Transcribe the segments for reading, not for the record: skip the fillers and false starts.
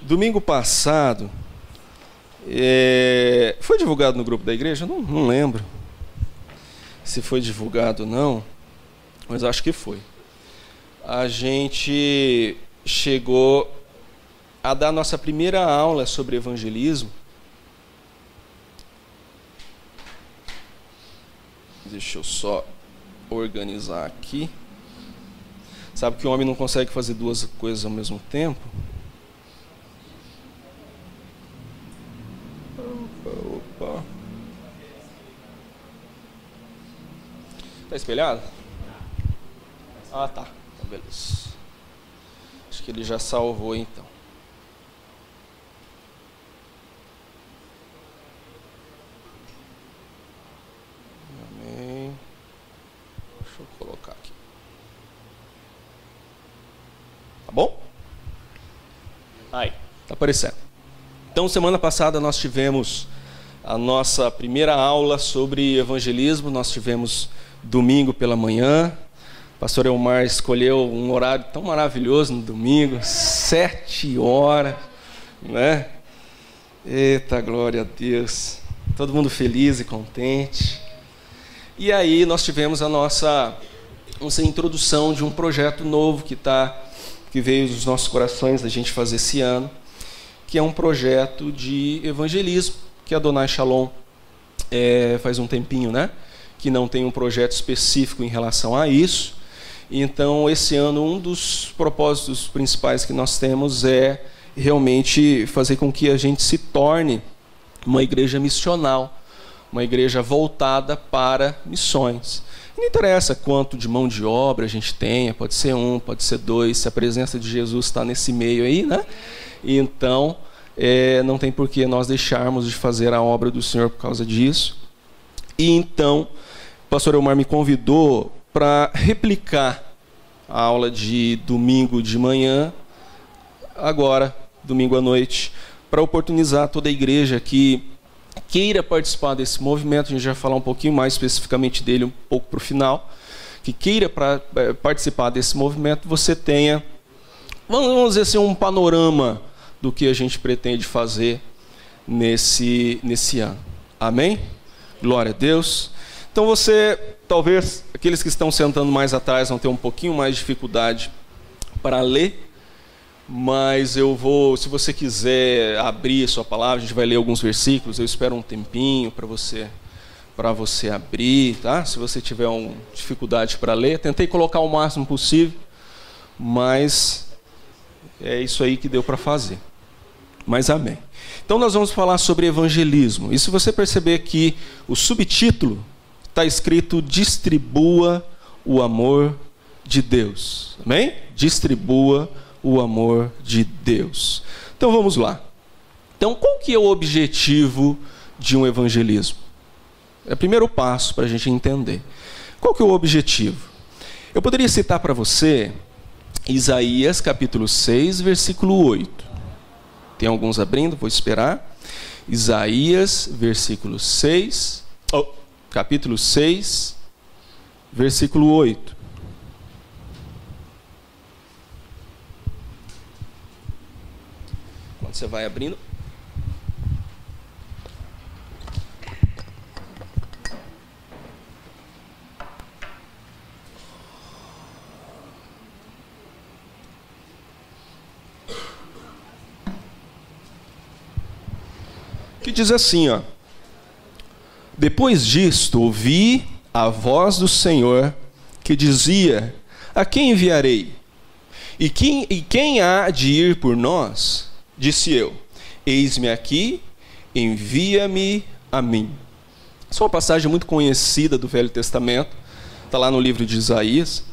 Domingo passado, foi divulgado no grupo da igreja? Não lembro se foi divulgado ou não, mas acho que foi. A gente chegou a dar nossa primeira aula sobre evangelismo. Deixa eu só organizar aqui. Sabe que o homem não consegue fazer duas coisas ao mesmo tempo? Opa. Tá espelhado? Ah, tá. Então, beleza. Acho que ele já salvou, então. Amém. Deixa eu colocar aqui. Tá bom? Aí, tá aparecendo. Então, semana passada nós tivemos a nossa primeira aula sobre evangelismo. Nós tivemos domingo pela manhã. O pastor Elmar escolheu um horário tão maravilhoso no domingo, 7 horas, né? Eita, glória a Deus. Todo mundo feliz e contente. E aí nós tivemos a nossa introdução de um projeto novo que veio dos nossos corações da gente fazer esse ano, que é um projeto de evangelismo, que a Donai Shalom faz um tempinho, né? Que não tem um projeto específico em relação a isso. Então, esse ano, um dos propósitos principais que nós temos é realmente fazer com que a gente se torne uma igreja missional, uma igreja voltada para missões. Não interessa quanto de mão de obra a gente tenha, pode ser 1, pode ser 2, se a presença de Jesus está nesse meio aí, né? Então, não tem por que nós deixarmos de fazer a obra do Senhor por causa disso. E então, o pastor Elmar me convidou para replicar a aula de domingo de manhã, agora, domingo à noite, para oportunizar toda a igreja que queira participar desse movimento. A gente vai falar um pouquinho mais especificamente dele um pouco para o final. Que queira participar desse movimento, você tenha, vamos dizer assim, um panorama do que a gente pretende fazer nesse ano. Amém? Glória a Deus. Então talvez, aqueles que estão sentando mais atrás vão ter um pouquinho mais de dificuldade para ler, mas se você quiser abrir a sua palavra, a gente vai ler alguns versículos, eu espero um tempinho para você abrir, tá? Se você tiver uma dificuldade para ler, tentei colocar o máximo possível, mas é isso aí que deu para fazer. Mas amém. Então nós vamos falar sobre evangelismo. E se você perceber que o subtítulo está escrito distribua o amor de Deus. Amém? Distribua o amor de Deus. Então vamos lá. Então qual que é o objetivo de um evangelismo? É o primeiro passo para a gente entender. Qual que é o objetivo? Eu poderia citar para você Isaías capítulo 6, versículo 8. Tem alguns abrindo, vou esperar. Isaías, capítulo 6, versículo 8. Quando você vai abrindo. Que diz assim, ó: depois disto ouvi a voz do Senhor que dizia: a quem enviarei? E quem há de ir por nós? Disse eu: eis-me aqui, envia-me a mim. Essa é uma passagem muito conhecida do Velho Testamento, está lá no livro de Isaías.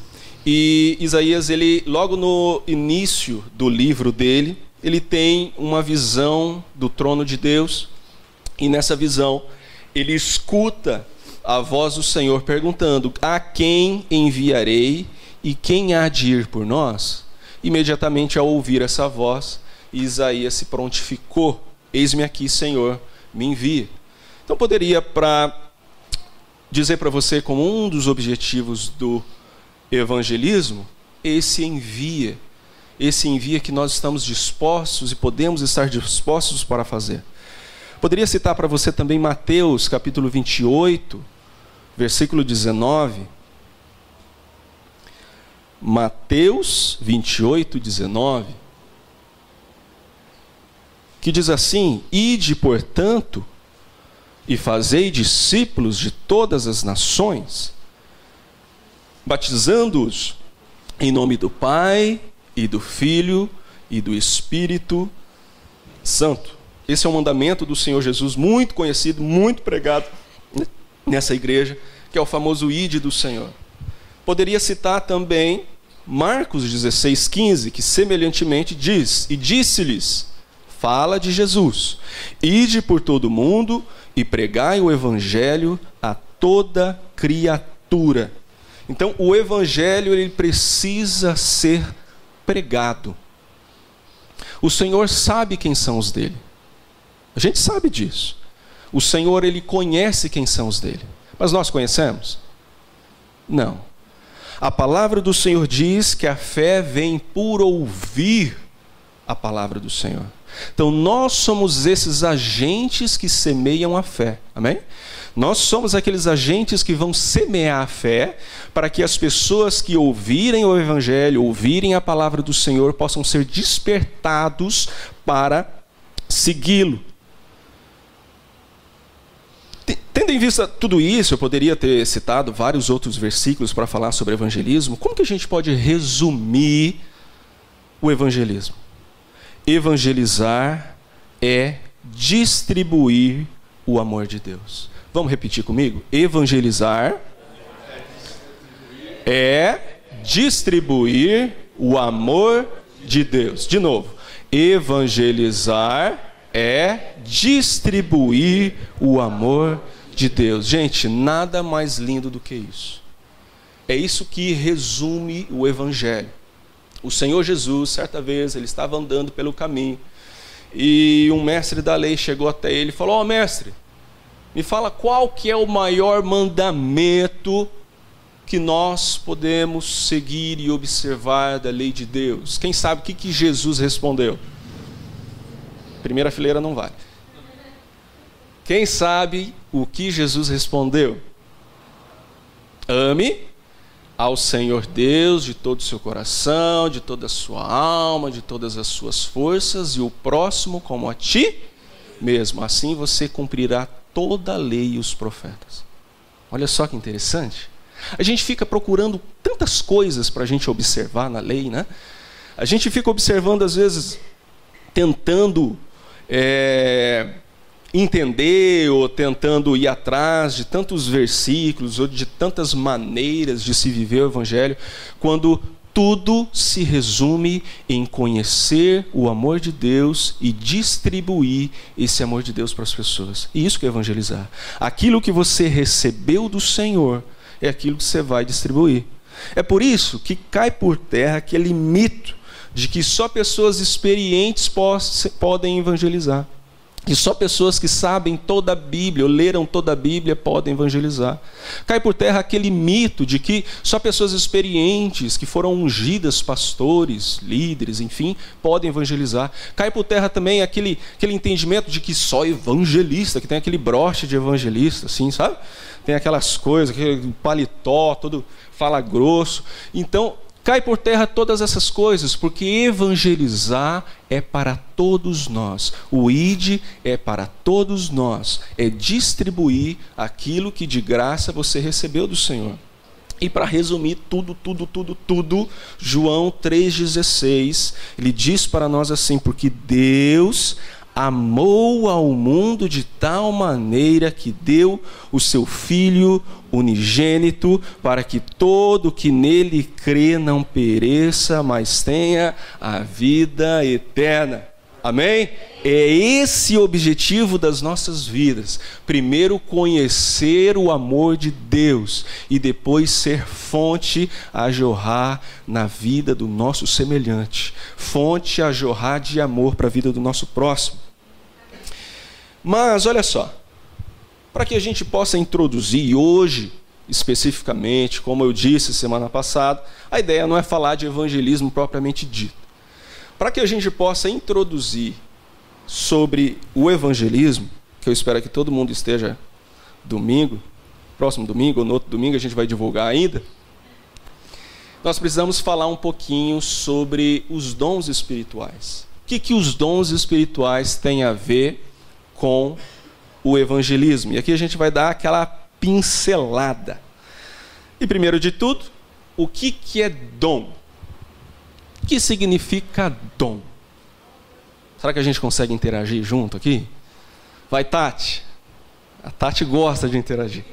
E Isaías, ele, logo no início do livro dele, ele tem uma visão do trono de Deus. E nessa visão, ele escuta a voz do Senhor perguntando: a quem enviarei e quem há de ir por nós? Imediatamente ao ouvir essa voz, Isaías se prontificou: eis-me aqui, Senhor, me envia. Então poderia dizer para você como um dos objetivos do evangelismo, esse envia. esse envio que nós estamos dispostos e podemos estar dispostos para fazer. Poderia citar para você também Mateus capítulo 28, versículo 19. Mateus 28, 19. Que diz assim: Ide, portanto, e fazei discípulos de todas as nações, batizando-os em nome do Pai, e do Filho, e do Espírito Santo. Esse é um mandamento do Senhor Jesus, muito conhecido, muito pregado nessa igreja, que é o famoso Ide do Senhor. Poderia citar também Marcos 16, 15, que semelhantemente diz: E disse-lhes, fala de Jesus, ide por todo o mundo e pregai o evangelho a toda criatura. Então, o evangelho ele precisa ser pregado. O Senhor sabe quem são os dele. A gente sabe disso. O Senhor ele conhece quem são os dele. Mas nós conhecemos? Não. A palavra do Senhor diz que a fé vem por ouvir a palavra do Senhor. Então nós somos esses agentes que semeiam a fé. Amém? Nós somos aqueles agentes que vão semear a fé para que as pessoas que ouvirem o Evangelho, ouvirem a palavra do Senhor, possam ser despertados para segui-lo. Tendo em vista tudo isso, eu poderia ter citado vários outros versículos para falar sobre evangelismo. Como que a gente pode resumir o evangelismo? Evangelizar é distribuir o amor de Deus. Vamos repetir comigo? Evangelizar é distribuir o amor de Deus. De novo, evangelizar é distribuir o amor de Deus. Gente, nada mais lindo do que isso. É isso que resume o Evangelho. O Senhor Jesus, certa vez, ele estava andando pelo caminho e um mestre da lei chegou até ele e falou: mestre, me fala qual que é o maior mandamento que nós podemos seguir e observar da lei de Deus. Quem sabe o que Jesus respondeu? Primeira fileira não vale. Quem sabe o que Jesus respondeu? Ame ao Senhor Deus de todo o seu coração, de toda a sua alma, de todas as suas forças, e o próximo como a ti mesmo. Assim você cumprirá toda a lei e os profetas. Olha só que interessante. A gente fica procurando tantas coisas para a gente observar na lei, né? A gente fica observando, às vezes, tentando entender ou tentando ir atrás de tantos versículos ou de tantas maneiras de se viver o Evangelho, quando tudo se resume em conhecer o amor de Deus e distribuir esse amor de Deus para as pessoas. E isso que é evangelizar. Aquilo que você recebeu do Senhor é aquilo que você vai distribuir. É por isso que cai por terra aquele mito de que só pessoas experientes podem evangelizar. Que só pessoas que sabem toda a Bíblia, ou leram toda a Bíblia, podem evangelizar. Cai por terra aquele mito de que só pessoas experientes, que foram ungidas, pastores, líderes, enfim, podem evangelizar. Cai por terra também aquele entendimento de que só evangelista, que tem aquele broche de evangelista, assim, sabe? Tem aquelas coisas, aquele paletó, todo fala grosso. Então, cai por terra todas essas coisas, porque evangelizar é para todos nós. O ide é para todos nós. É distribuir aquilo que de graça você recebeu do Senhor. E para resumir tudo, João 3,16, ele diz para nós assim: porque Deus amou ao mundo de tal maneira que deu o seu Filho unigênito, para que todo que nele crê não pereça, mas tenha a vida eterna. Amém? É esse o objetivo das nossas vidas. Primeiro conhecer o amor de Deus e depois ser fonte a jorrar na vida do nosso semelhante. Fonte a jorrar de amor para a vida do nosso próximo. Mas olha só, para que a gente possa introduzir hoje, especificamente, como eu disse semana passada, a ideia não é falar de evangelismo propriamente dito. Para que a gente possa introduzir sobre o evangelismo, que eu espero que todo mundo esteja domingo, próximo domingo ou no outro domingo, a gente vai divulgar ainda, nós precisamos falar um pouquinho sobre os dons espirituais. O que os dons espirituais têm a ver com o evangelismo? E aqui a gente vai dar aquela pincelada. E primeiro de tudo, o que é dom? O que significa dom? Será que a gente consegue interagir junto aqui? Vai, Tati. A Tati gosta de interagir.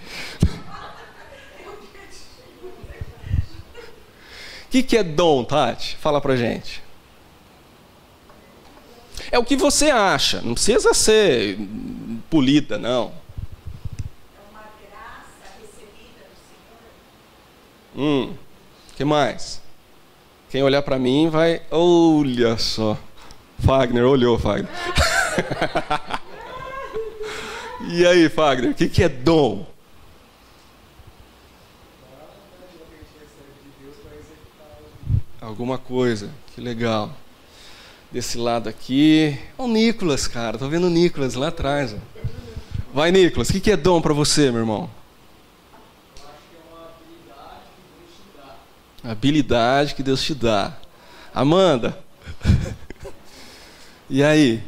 O que é dom, Tati? Fala pra gente. É o que você acha. Não precisa ser polida, não. É uma graça recebida do Senhor. O que mais? Quem olhar para mim vai... Olha só. Fagner, olhou, Fagner. E aí, Fagner, o que é dom? Alguma coisa, que legal. Desse lado aqui... Olha o Nicolas, cara. Tô vendo o Nicolas lá atrás. Ó. Vai, Nicolas, o que é dom para você, meu irmão? Habilidade que Deus te dá. Amanda. E aí?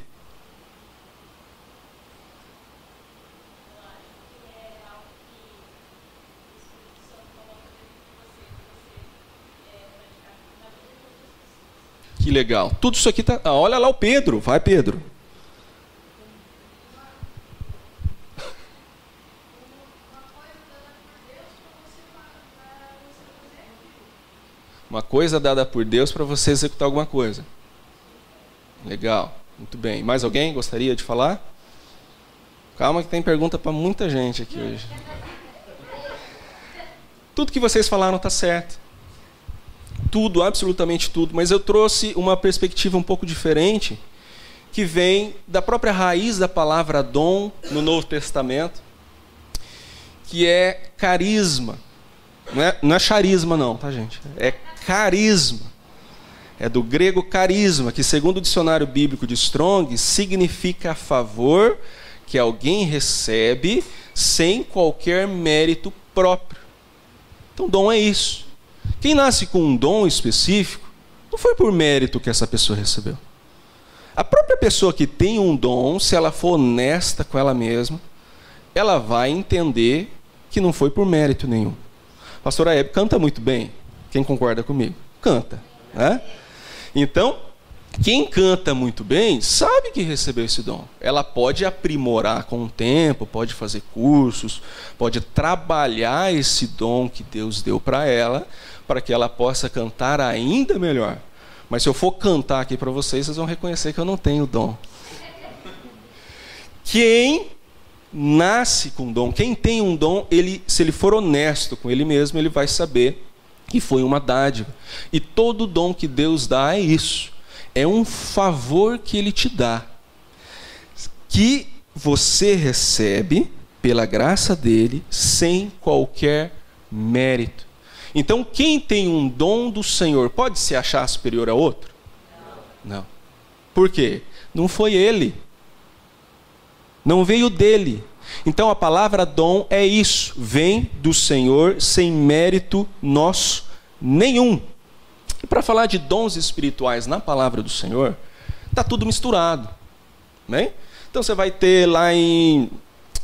Que legal. Tudo isso aqui tá... olha lá o Pedro. Vai, Pedro. Uma coisa dada por Deus para você executar alguma coisa. Legal, muito bem. Mais alguém gostaria de falar? Calma que tem pergunta para muita gente aqui hoje. Tudo que vocês falaram está certo. Tudo, absolutamente tudo. Mas eu trouxe uma perspectiva um pouco diferente, que vem da própria raiz da palavra dom no Novo Testamento, que é carisma. Não é charisma não, tá, gente? É carisma. É do grego carisma, que segundo o dicionário bíblico de Strong, significa favor que alguém recebe sem qualquer mérito próprio. Então, dom é isso. Quem nasce com um dom específico, não foi por mérito que essa pessoa recebeu. A própria pessoa que tem um dom, se ela for honesta com ela mesma, ela vai entender que não foi por mérito nenhum. A pastora Hebe canta muito bem. Quem concorda comigo? Canta. Né? Então, quem canta muito bem, sabe que recebeu esse dom. Ela pode aprimorar com o tempo, pode fazer cursos, pode trabalhar esse dom que Deus deu para ela, para que ela possa cantar ainda melhor. Mas se eu for cantar aqui para vocês, vocês vão reconhecer que eu não tenho dom. Quem nasce com dom, quem tem um dom, se ele for honesto com ele mesmo, ele vai saber que foi uma dádiva. E todo dom que Deus dá é isso. É um favor que Ele te dá, que você recebe pela graça dEle, sem qualquer mérito. Então, quem tem um dom do Senhor, pode se achar superior a outro? Não. Por quê? Não foi Ele. Não veio dele. Então, a palavra dom é isso. Vem do Senhor sem mérito nosso nenhum. E para falar de dons espirituais na palavra do Senhor, está tudo misturado. Bem? Então você vai ter lá em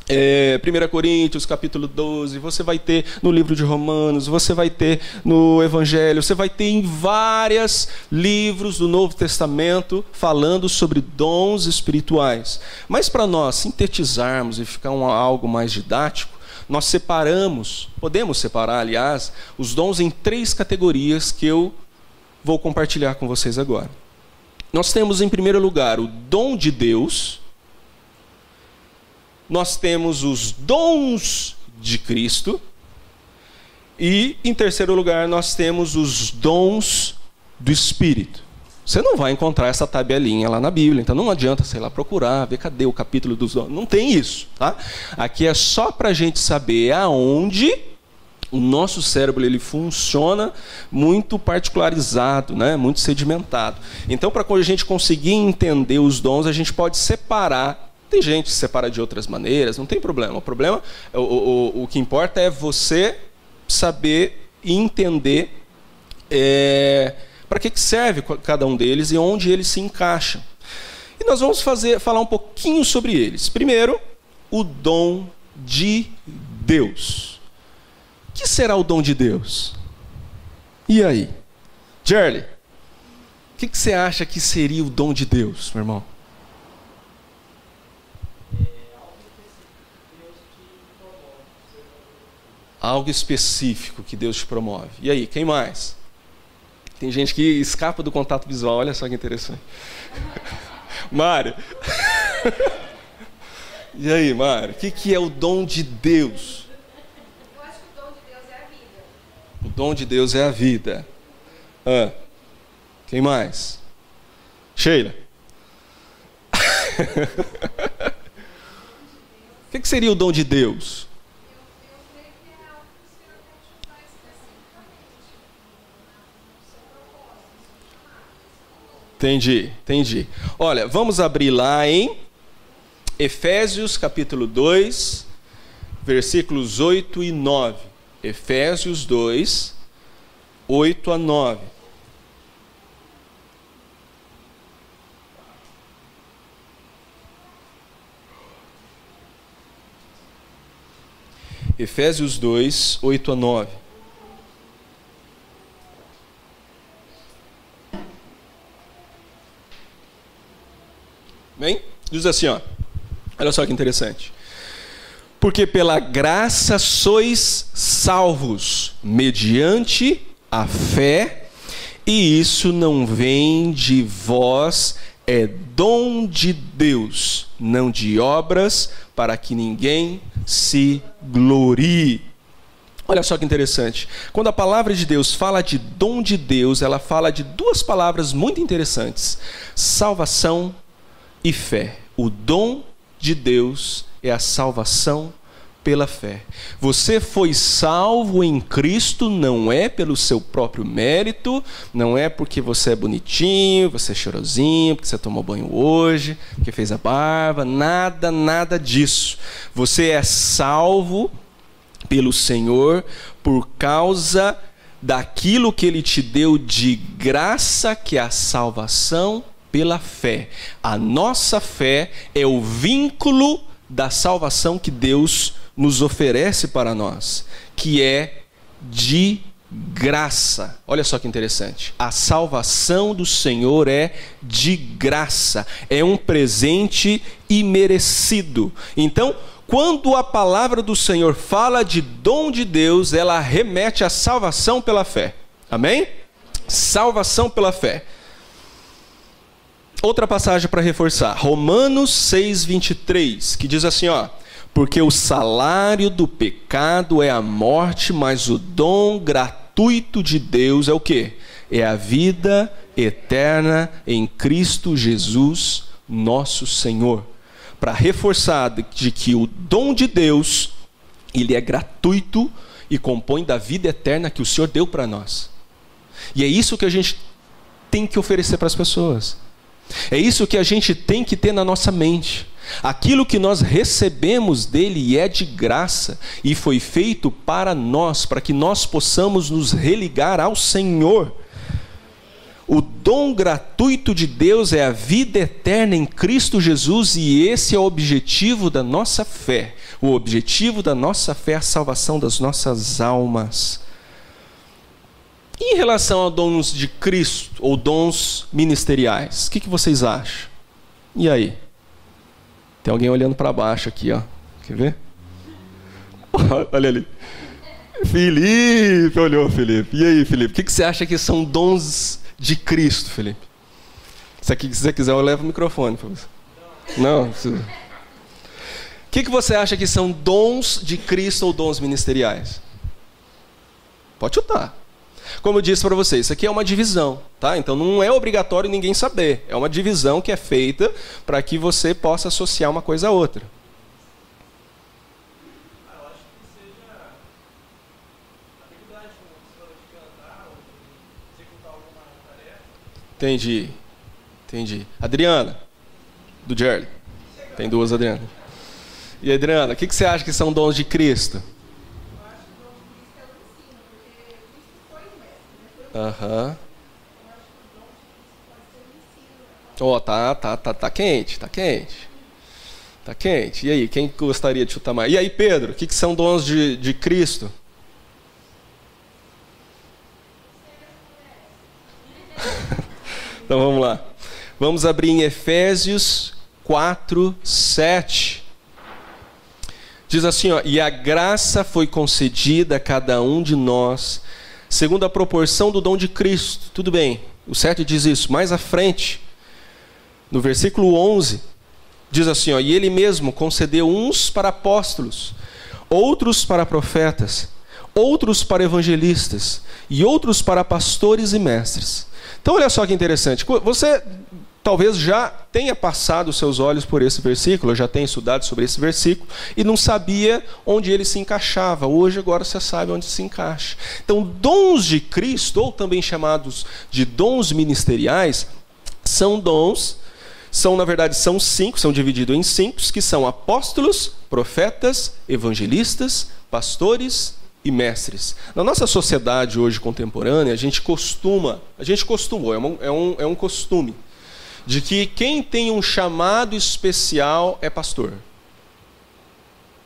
1 Coríntios capítulo 12, você vai ter no livro de Romanos, você vai ter no Evangelho, você vai ter em vários livros do Novo Testamento falando sobre dons espirituais. Mas para nós sintetizarmos e ficar algo mais didático, nós podemos separar, aliás, os dons em 3 categorias que eu vou compartilhar com vocês agora. Nós temos, em primeiro lugar, o dom de Deus. Nós temos os dons de Cristo. E, em terceiro lugar, nós temos os dons do Espírito. Você não vai encontrar essa tabelinha lá na Bíblia, então não adianta, sei lá, procurar, ver cadê o capítulo dos dons. Não tem isso, tá? Aqui é só para a gente saber aonde O nosso cérebro ele funciona muito particularizado, né? Muito sedimentado. Então, para quando a gente conseguir entender os dons, a gente pode separar. Tem gente que se separa de outras maneiras, não tem problema. O problema, o que importa é você saber e entender para que serve cada um deles e onde eles se encaixam. E nós vamos falar um pouquinho sobre eles. Primeiro, o dom de Deus. O que será o dom de Deus? E aí? Jerry, o que você acha que seria o dom de Deus, meu irmão? Algo específico que Deus te promove. E aí, quem mais? Tem gente que escapa do contato visual, olha só que interessante. Mário. E aí, Mário, o que é o dom de Deus? Eu acho que o dom de Deus é a vida. O dom de Deus é a vida. Quem mais? Sheila. O que seria o dom de Deus? Entendi. Olha, vamos abrir lá em Efésios capítulo 2, versículos 8 e 9. Efésios 2, 8 a 9. Efésios 2, 8 a 9. Bem, diz assim, olha só que interessante. Porque pela graça sois salvos, mediante a fé, e isso não vem de vós, é dom de Deus, não de obras, para que ninguém se glorie. Olha só que interessante. Quando a palavra de Deus fala de dom de Deus, ela fala de duas palavras muito interessantes: salvação e fé. O dom de Deus é a salvação pela fé. Você foi salvo em Cristo, não é pelo seu próprio mérito, não é porque você é bonitinho, você é cheirosinho, porque você tomou banho hoje, porque fez a barba, nada disso. Você é salvo pelo Senhor por causa daquilo que Ele te deu de graça, que é a salvação pela fé. A nossa fé é o vínculo da salvação que Deus nos oferece para nós, que é de graça. Olha só que interessante. A salvação do Senhor é de graça. É um presente imerecido. Então, quando a palavra do Senhor fala de dom de Deus, ela remete à salvação pela fé. Amém? Salvação pela fé. Outra passagem para reforçar, Romanos 6:23, que diz assim, porque o salário do pecado é a morte, mas o dom gratuito de Deus é o quê? É a vida eterna em Cristo Jesus, nosso Senhor. Para reforçar de que o dom de Deus, ele é gratuito e compõe da vida eterna que o Senhor deu para nós. E é isso que a gente tem que oferecer para as pessoas. É isso que a gente tem que ter na nossa mente. Aquilo que nós recebemos dele é de graça e foi feito para nós, para que nós possamos nos religar ao Senhor. O dom gratuito de Deus é a vida eterna em Cristo Jesus, e esse é o objetivo da nossa fé. O objetivo da nossa fé é a salvação das nossas almas. Em relação a dons de Cristo, ou dons ministeriais, o que vocês acham? E aí? Tem alguém olhando para baixo aqui, Quer ver? Olha ali. Felipe, olhou, Felipe. E aí, Felipe? O que você acha que são dons de Cristo, Felipe? Se você quiser, eu levo o microfone para você. Não, precisa. O que você acha que são dons de Cristo ou dons ministeriais? Pode chutar. Como eu disse para vocês, isso aqui é uma divisão, tá? Então não é obrigatório ninguém saber. É uma divisão que é feita para que você possa associar uma coisa a outra. Eu acho que seja Entendi. Adriana, do Jerry. Tem duas, Adriana. E Adriana, o que você acha que são dons de Cristo? Eu acho que o dom de Cristo é o ensino, porque Cristo foi o mestre, né? Aham. Eu acho que o dom de Cristo pode ser o ensino. Tá quente. Tá quente. E aí, quem gostaria de chutar mais? E aí, Pedro, o que são dons de Cristo? Então vamos lá. Vamos abrir em Efésios 4, 7. Diz assim, ó: e a graça foi concedida a cada um de nós, segundo a proporção do dom de Cristo. Tudo bem, o 7 diz isso. Mais à frente, no versículo 11, diz assim, ó: e ele mesmo concedeu uns para apóstolos, outros para profetas, outros para evangelistas, e outros para pastores e mestres. Então olha só que interessante. Você talvez já tenha passado os seus olhos por esse versículo, já tenha estudado sobre esse versículo, e não sabia onde ele se encaixava. Hoje, agora, você sabe onde se encaixa. Então, dons de Cristo, ou também chamados de dons ministeriais, são dons, na verdade, são 5, são divididos em 5, que são apóstolos, profetas, evangelistas, pastores e mestres. Na nossa sociedade hoje contemporânea, a gente costumou, é um costume, de que quem tem um chamado especial é pastor.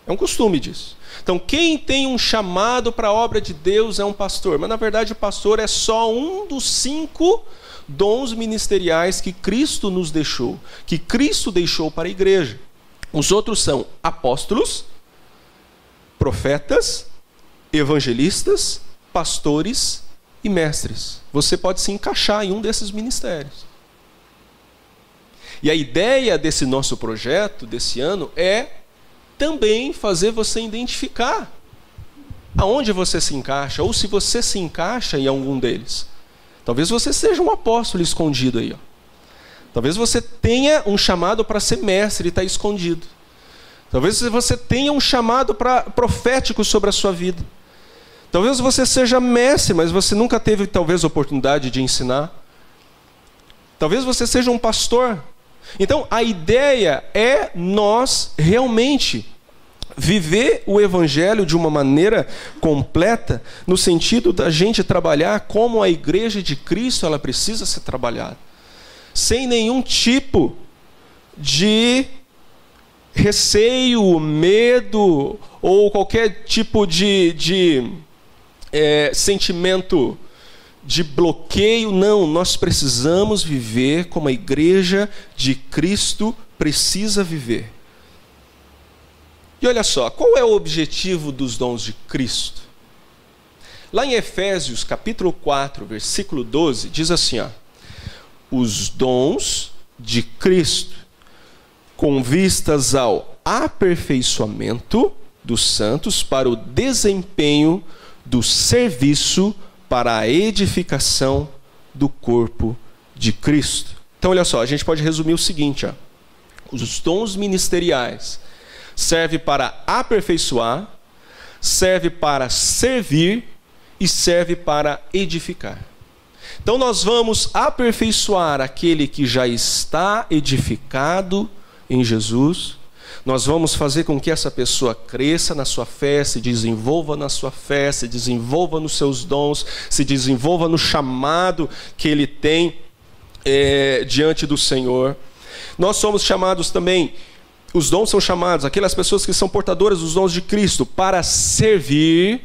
É um costume disso. Então, quem tem um chamado para a obra de Deus é um pastor. Mas, na verdade, o pastor é só um dos 5 dons ministeriais que Cristo nos deixou, que Cristo deixou para a igreja. Os outros são apóstolos, profetas, evangelistas, pastores e mestres. Você pode se encaixar em um desses ministérios. E a ideia desse nosso projeto, desse ano, é também fazer você identificar aonde você se encaixa, ou se você se encaixa em algum deles. Talvez você seja um apóstolo escondido aí. Ó. Talvez você tenha um chamado para ser mestre e está escondido. Talvez você tenha um chamado profético sobre a sua vida. Talvez você seja mestre, mas você nunca teve, talvez, oportunidade de ensinar. Talvez você seja um pastor. Então, a ideia é nós realmente viver o evangelho de uma maneira completa, no sentido da gente trabalhar como a igreja de Cristo ela precisa ser trabalhada, sem nenhum tipo de receio, medo ou qualquer tipo de sentimento de bloqueio. Não, nós precisamos viver como a igreja de Cristo precisa viver. E olha só, qual é o objetivo dos dons de Cristo? Lá em Efésios, capítulo 4, versículo 12, diz assim, ó: os dons de Cristo, com vistas ao aperfeiçoamento dos santos para o desempenho do serviço para a edificação do corpo de Cristo. Então, olha só, a gente pode resumir o seguinte, ó: os dons ministeriais servem para aperfeiçoar, serve para servir e serve para edificar. Então, nós vamos aperfeiçoar aquele que já está edificado em Jesus. Nós vamos fazer com que essa pessoa cresça na sua fé, se desenvolva na sua fé, se desenvolva nos seus dons, se desenvolva no chamado que ele tem diante do Senhor. Nós somos chamados também, os dons são chamados, aquelas pessoas que são portadoras dos dons de Cristo, para servir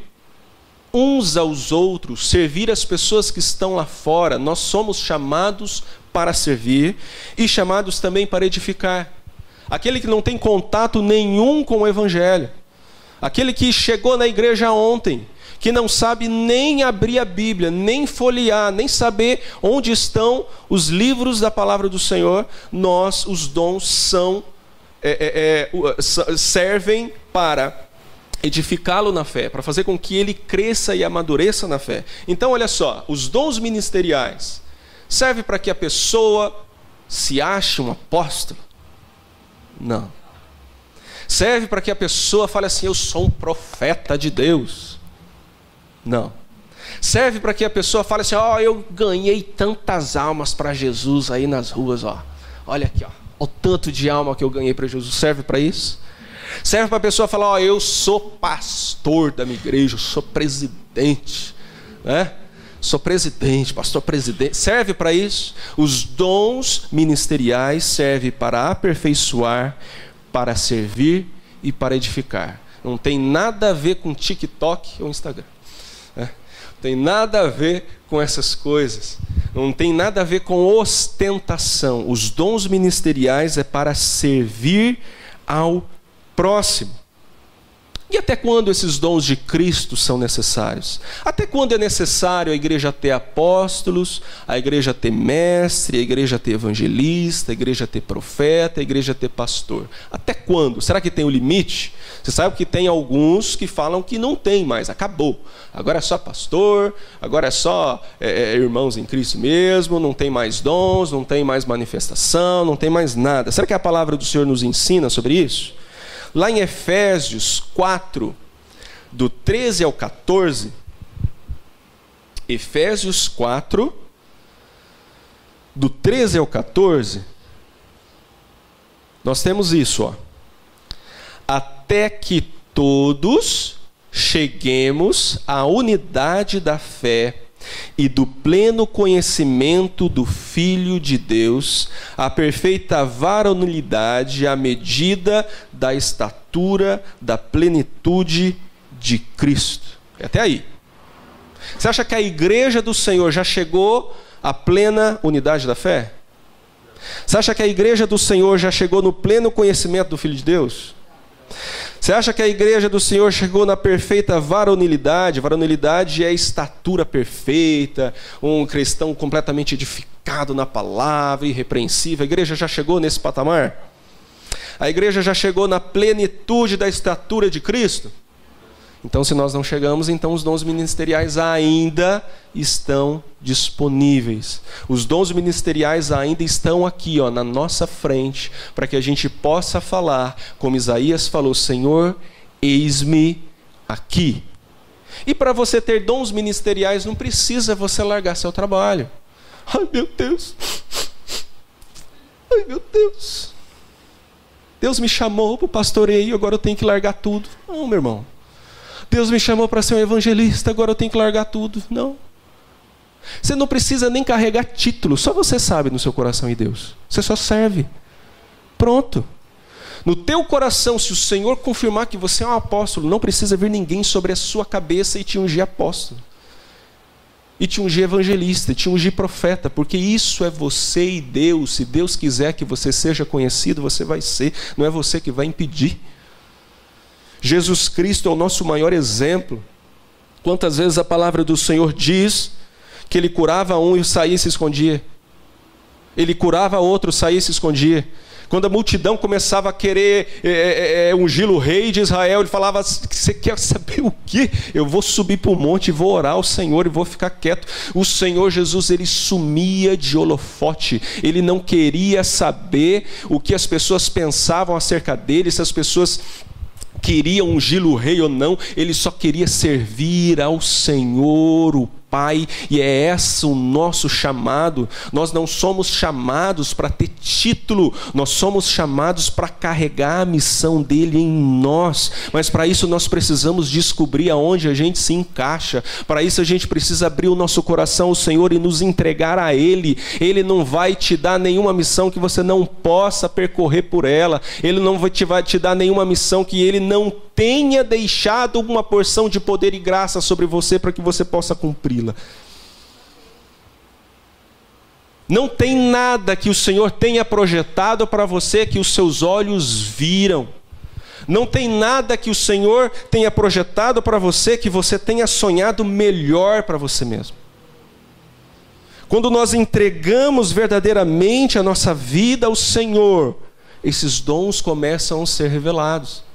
uns aos outros, servir as pessoas que estão lá fora. Nós somos chamados para servir e chamados também para edificar. Aquele que não tem contato nenhum com o Evangelho, aquele que chegou na igreja ontem, que não sabe nem abrir a Bíblia, nem folhear, nem saber onde estão os livros da palavra do Senhor, os dons servem para edificá-lo na fé, para fazer com que ele cresça e amadureça na fé. Então, olha só, os dons ministeriais servem para que a pessoa se ache um apóstolo? Não. Serve para que a pessoa fale assim: eu sou um profeta de Deus? Não. Serve para que a pessoa fale assim: ó, eu ganhei tantas almas para Jesus aí nas ruas, ó. Olha aqui, ó, o tanto de alma que eu ganhei para Jesus. Serve para isso? Serve para a pessoa falar: ó, eu sou pastor da minha igreja, eu sou presidente, né? Sou presidente, pastor presidente. Serve para isso? Os dons ministeriais servem para aperfeiçoar, para servir e para edificar. Não tem nada a ver com TikTok ou Instagram. Não tem nada a ver com essas coisas. Não tem nada a ver com ostentação. Os dons ministeriais é para servir ao próximo. E até quando esses dons de Cristo são necessários? Até quando é necessário a igreja ter apóstolos, a igreja ter mestre, a igreja ter evangelista, a igreja ter profeta, a igreja ter pastor? Até quando? Será que tem um limite? Você sabe que tem alguns que falam que não tem mais, acabou. Agora é só pastor, agora é só irmãos em Cristo mesmo, não tem mais dons, não tem mais manifestação, não tem mais nada. Será que a palavra do Senhor nos ensina sobre isso? Lá em Efésios 4, do 13 ao 14, Efésios 4, do 13 ao 14, nós temos isso, ó. Até que todos cheguemos à unidade da fé e do pleno conhecimento do Filho de Deus, à perfeita varonilidade, à medida da estatura da plenitude de Cristo. Até aí. Você acha que a igreja do Senhor já chegou à plena unidade da fé? Você acha que a igreja do Senhor já chegou no pleno conhecimento do Filho de Deus? Você acha que a igreja do Senhor chegou na perfeita varonilidade? Varonilidade é a estatura perfeita, um cristão completamente edificado na palavra, irrepreensível. A igreja já chegou nesse patamar? A igreja já chegou na plenitude da estatura de Cristo? Então, se nós não chegamos, então os dons ministeriais ainda estão disponíveis. Os dons ministeriais ainda estão aqui, ó, na nossa frente, para que a gente possa falar, como Isaías falou: Senhor, eis-me aqui. E para você ter dons ministeriais, não precisa você largar seu trabalho. Ai, meu Deus. Ai, meu Deus. Deus me chamou para o pastoreio, agora eu tenho que largar tudo. Não, meu irmão. Deus me chamou para ser um evangelista, agora eu tenho que largar tudo. Não. Você não precisa nem carregar título, só você sabe no seu coração e Deus. Você só serve. Pronto. No teu coração, se o Senhor confirmar que você é um apóstolo, não precisa vir ninguém sobre a sua cabeça e te ungir apóstolo. E te ungir evangelista, e te ungir profeta, porque isso é você e Deus. Se Deus quiser que você seja conhecido, você vai ser. Não é você que vai impedir. Jesus Cristo é o nosso maior exemplo. Quantas vezes a palavra do Senhor diz que Ele curava um e saía e se escondia. Ele curava outro, saía e se escondia. Quando a multidão começava a querer ungir o rei de Israel, ele falava: você quer saber o quê? Eu vou subir para o monte e vou orar ao Senhor e vou ficar quieto. O Senhor Jesus, ele sumia de holofote. Ele não queria saber o que as pessoas pensavam acerca dele, se as pessoas queriam ungir o rei ou não. Ele só queria servir ao Senhor, o Pai, e é esse o nosso chamado. Nós não somos chamados para ter título, nós somos chamados para carregar a missão dele em nós, mas para isso nós precisamos descobrir aonde a gente se encaixa. Para isso a gente precisa abrir o nosso coração ao Senhor e nos entregar a Ele. Ele não vai te dar nenhuma missão que você não possa percorrer por ela. Ele não vai te dar nenhuma missão que Ele não tenha deixado uma porção de poder e graça sobre você para que você possa cumpri-la. Não tem nada que o Senhor tenha projetado para você que os seus olhos viram. Não tem nada que o Senhor tenha projetado para você que você tenha sonhado melhor para você mesmo. Quando nós entregamos verdadeiramente a nossa vida ao Senhor, esses dons começam a ser revelados.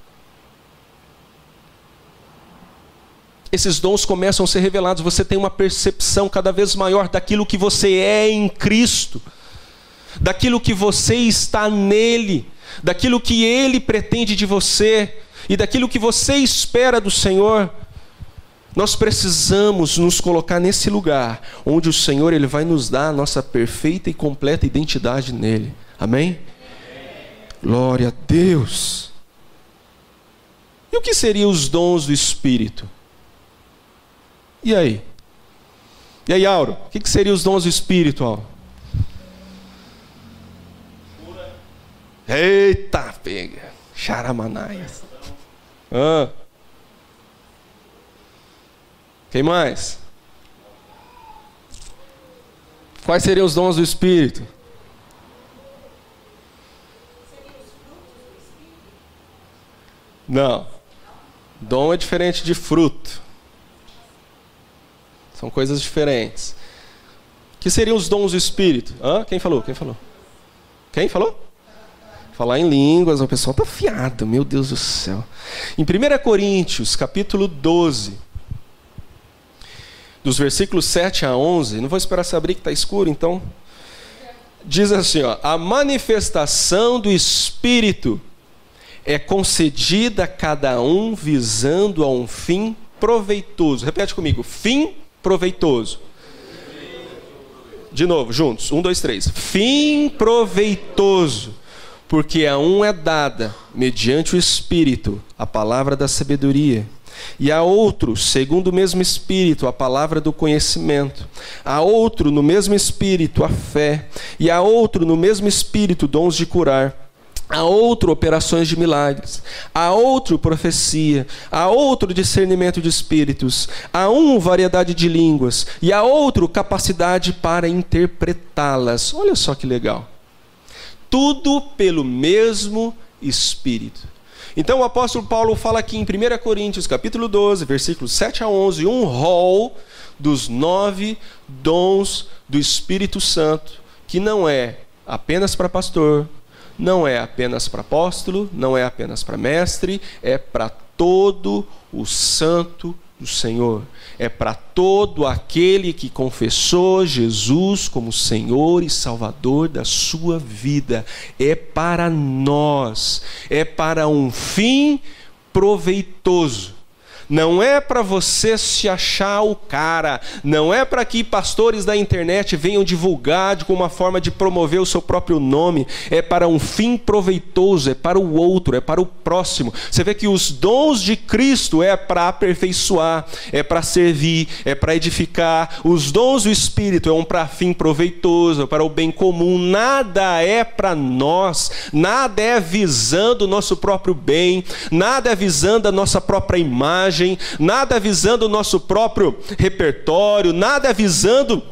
Esses dons começam a ser revelados. Você tem uma percepção cada vez maior daquilo que você é em Cristo, daquilo que você está nele, daquilo que Ele pretende de você e daquilo que você espera do Senhor. Nós precisamos nos colocar nesse lugar onde o Senhor ele vai nos dar a nossa perfeita e completa identidade nele. Amém? Glória a Deus. E o que seriam os dons do Espírito? E aí? E aí, Auro? O que seriam os dons do Espírito, Auro? Eita, pega. Charamanaias. Quem mais? Quais seriam os dons do Espírito? Não. Dom é diferente de fruto. São coisas diferentes. O que seriam os dons do Espírito? Quem falou? Quem falou? Falar em línguas, o pessoal está afiado, meu Deus do céu. Em 1 Coríntios, capítulo 12, dos versículos 7 a 11, não vou esperar se abrir que está escuro, então. Diz assim, a manifestação do Espírito é concedida a cada um visando a um fim proveitoso. Repete comigo, fim proveitoso. De novo, juntos, 1, 2, 3. Fim proveitoso. Porque a um é dada, mediante o Espírito, a palavra da sabedoria. E a outro, segundo o mesmo Espírito, a palavra do conhecimento. A outro, no mesmo Espírito, a fé. E a outro, no mesmo Espírito, dons de curar. A outro, operações de milagres. A outro, profecia. A outro, discernimento de espíritos. A um, variedade de línguas. E a outro, capacidade para interpretá-las. Olha só que legal. Tudo pelo mesmo Espírito. Então o apóstolo Paulo fala aqui em 1 Coríntios, capítulo 12, versículos 7 a 11, um rol dos 9 dons do Espírito Santo, que não é apenas para pastor, não é apenas para apóstolo, não é apenas para mestre, é para todo o santo do Senhor. É para todo aquele que confessou Jesus como Senhor e Salvador da sua vida. É para nós. É para um fim proveitoso. Não é para você se achar o cara, não é para que pastores da internet venham divulgar como uma forma de promover o seu próprio nome, é para um fim proveitoso, é para o outro, é para o próximo. Você vê que os dons de Cristo é para aperfeiçoar, é para servir, é para edificar. Os dons do Espírito é um para fim proveitoso, é para o bem comum. Nada é para nós, nada é visando o nosso próprio bem, nada é visando a nossa própria imagem, nada visando o nosso próprio repertório, nada visando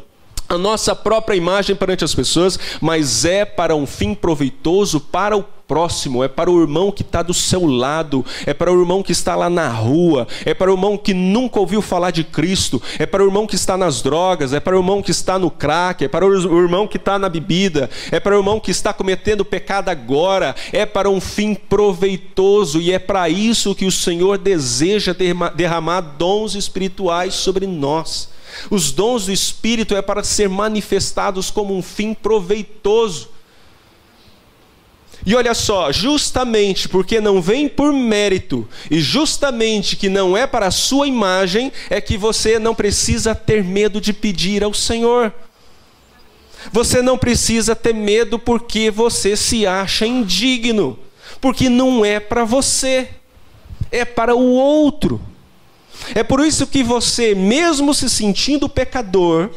a nossa própria imagem perante as pessoas, mas é para um fim proveitoso para o próximo, é para o irmão que está do seu lado, é para o irmão que está lá na rua, é para o irmão que nunca ouviu falar de Cristo, é para o irmão que está nas drogas, é para o irmão que está no crack, é para o irmão que está na bebida, é para o irmão que está cometendo pecado agora, é para um fim proveitoso, e é para isso que o Senhor deseja derramar dons espirituais sobre nós. Os dons do Espírito é para ser manifestados como um fim proveitoso. E olha só, justamente porque não vem por mérito, e justamente que não é para a sua imagem, é que você não precisa ter medo de pedir ao Senhor. Você não precisa ter medo porque você se acha indigno, porque não é para você, é para o outro. É por isso que você, mesmo se sentindo pecador,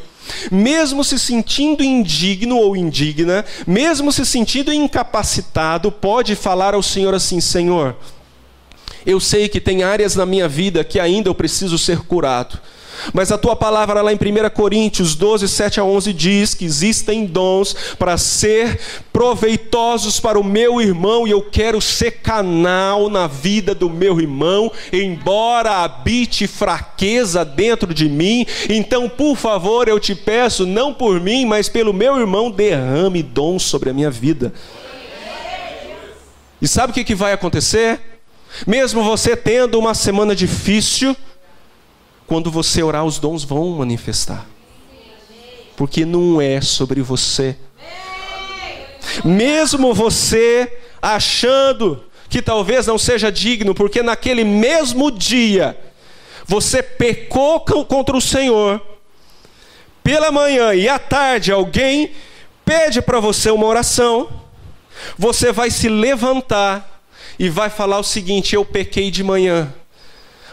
mesmo se sentindo indigno ou indigna, mesmo se sentindo incapacitado, pode falar ao Senhor assim: Senhor, eu sei que tem áreas na minha vida que ainda eu preciso ser curado. Mas a tua palavra lá em 1 Coríntios 12, 7 a 11 diz que existem dons para ser proveitosos para o meu irmão, e eu quero ser canal na vida do meu irmão, embora habite fraqueza dentro de mim. Então, por favor, eu te peço, não por mim, mas pelo meu irmão, derrame dons sobre a minha vida. E sabe o que vai acontecer? Mesmo você tendo uma semana difícil, quando você orar, os dons vão manifestar. Porque não é sobre você. Mesmo você achando que talvez não seja digno, porque naquele mesmo dia você pecou contra o Senhor, pela manhã e à tarde alguém pede para você uma oração, você vai se levantar e vai falar o seguinte: eu pequei de manhã,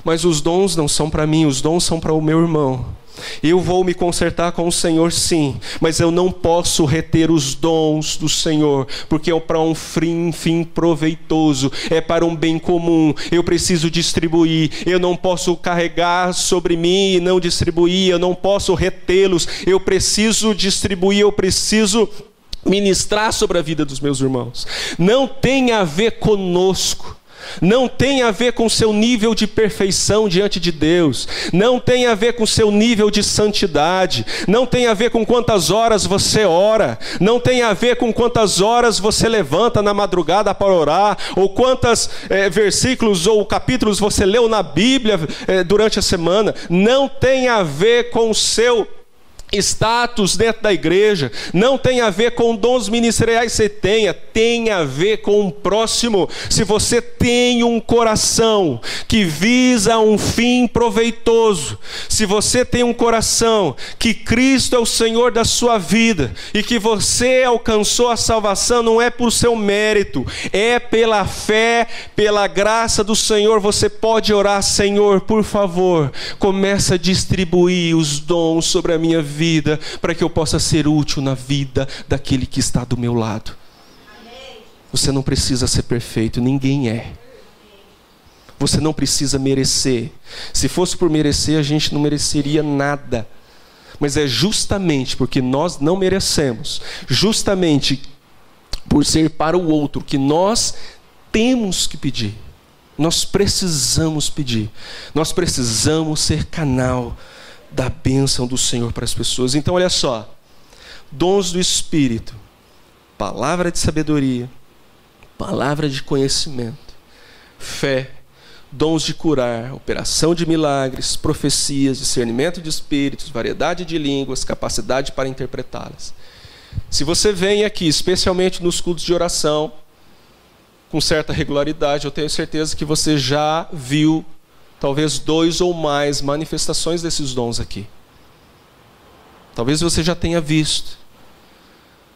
mas os dons não são para mim, os dons são para o meu irmão. Eu vou me consertar com o Senhor, sim, mas eu não posso reter os dons do Senhor, porque é para um fim proveitoso, é para um bem comum. Eu preciso distribuir, eu não posso carregar sobre mim e não distribuir, eu não posso retê-los, eu preciso distribuir, eu preciso ministrar sobre a vida dos meus irmãos. Não tem a ver conosco, não tem a ver com seu nível de perfeição diante de Deus, não tem a ver com seu nível de santidade, não tem a ver com quantas horas você ora, não tem a ver com quantas horas você levanta na madrugada para orar, ou quantos versículos ou capítulos você leu na Bíblia durante a semana. Não tem a ver com o seu status dentro da igreja, não tem a ver com dons ministeriais que você tenha, tem a ver com o próximo. Se você tem um coração que visa um fim proveitoso, se você tem um coração que Cristo é o Senhor da sua vida e que você alcançou a salvação, não é por seu mérito, é pela fé, pela graça do Senhor, você pode orar: Senhor, por favor, começa a distribuir os dons sobre a minha vida, para que eu possa ser útil na vida daquele que está do meu lado. Amém. Você não precisa ser perfeito, ninguém é. Você não precisa merecer. Se fosse por merecer, a gente não mereceria nada. Mas é justamente porque nós não merecemos, justamente por ser para o outro, que nós temos que pedir. Nós precisamos pedir. Nós precisamos ser canal da bênção do Senhor para as pessoas. Então olha só: dons do Espírito, palavra de sabedoria, palavra de conhecimento, fé, dons de curar, operação de milagres, profecias, discernimento de espíritos, variedade de línguas, capacidade para interpretá-las. Se você vem aqui, especialmente nos cultos de oração, com certa regularidade, eu tenho certeza que você já viu talvez 2 ou mais manifestações desses dons aqui. Talvez você já tenha visto.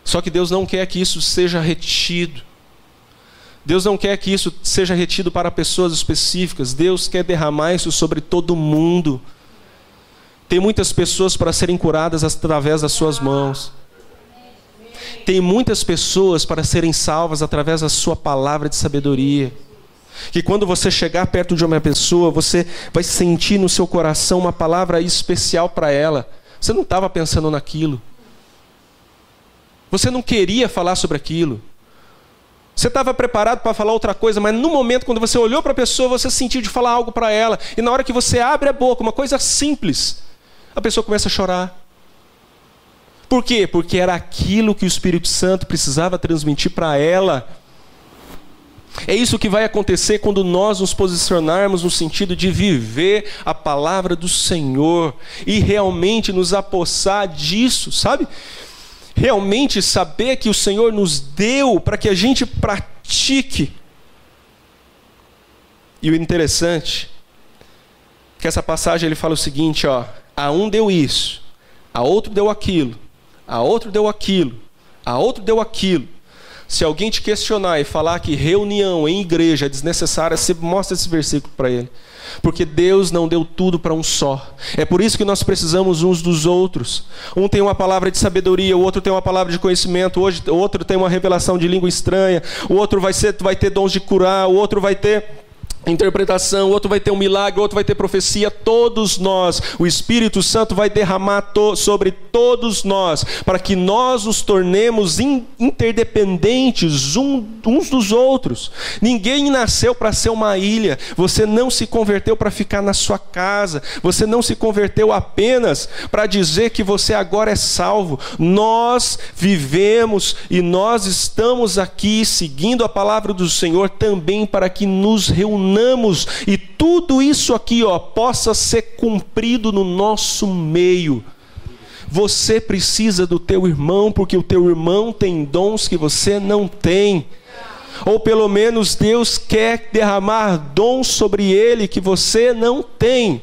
Só que Deus não quer que isso seja retido. Deus não quer que isso seja retido para pessoas específicas. Deus quer derramar isso sobre todo mundo. Tem muitas pessoas para serem curadas através das suas mãos. Tem muitas pessoas para serem salvas através da sua palavra de sabedoria. Que quando você chegar perto de uma pessoa, você vai sentir no seu coração uma palavra especial para ela. Você não estava pensando naquilo. Você não queria falar sobre aquilo. Você estava preparado para falar outra coisa, mas no momento quando você olhou para a pessoa, você sentiu de falar algo para ela. E na hora que você abre a boca, uma coisa simples, a pessoa começa a chorar. Por quê? Porque era aquilo que o Espírito Santo precisava transmitir para ela. É isso que vai acontecer quando nós nos posicionarmos no sentido de viver a palavra do Senhor e realmente nos apossar disso, sabe? Realmente saber que o Senhor nos deu para que a gente pratique. E o interessante é que essa passagem ele fala o seguinte, ó: a um deu isso, a outro deu aquilo, a outro deu aquilo, a outro deu aquilo. Se alguém te questionar e falar que reunião em igreja é desnecessária, você mostra esse versículo para ele. Porque Deus não deu tudo para um só. É por isso que nós precisamos uns dos outros. Um tem uma palavra de sabedoria, o outro tem uma palavra de conhecimento, o outro tem uma revelação de língua estranha, o outro vai ter dons de curar, o outro vai ter interpretação, o outro vai ter um milagre, o outro vai ter profecia. Todos nós, o Espírito Santo vai derramar sobre todos nós, para que nós nos tornemos interdependentes uns dos outros. Ninguém nasceu para ser uma ilha. Você não se converteu para ficar na sua casa. Você não se converteu apenas para dizer que você agora é salvo. Nós vivemos e nós estamos aqui seguindo a palavra do Senhor também para que nos reunamos e tudo isso aqui, ó, possa ser cumprido no nosso meio. Você precisa do teu irmão, porque o teu irmão tem dons que você não tem. Ou pelo menos Deus quer derramar dons sobre ele que você não tem.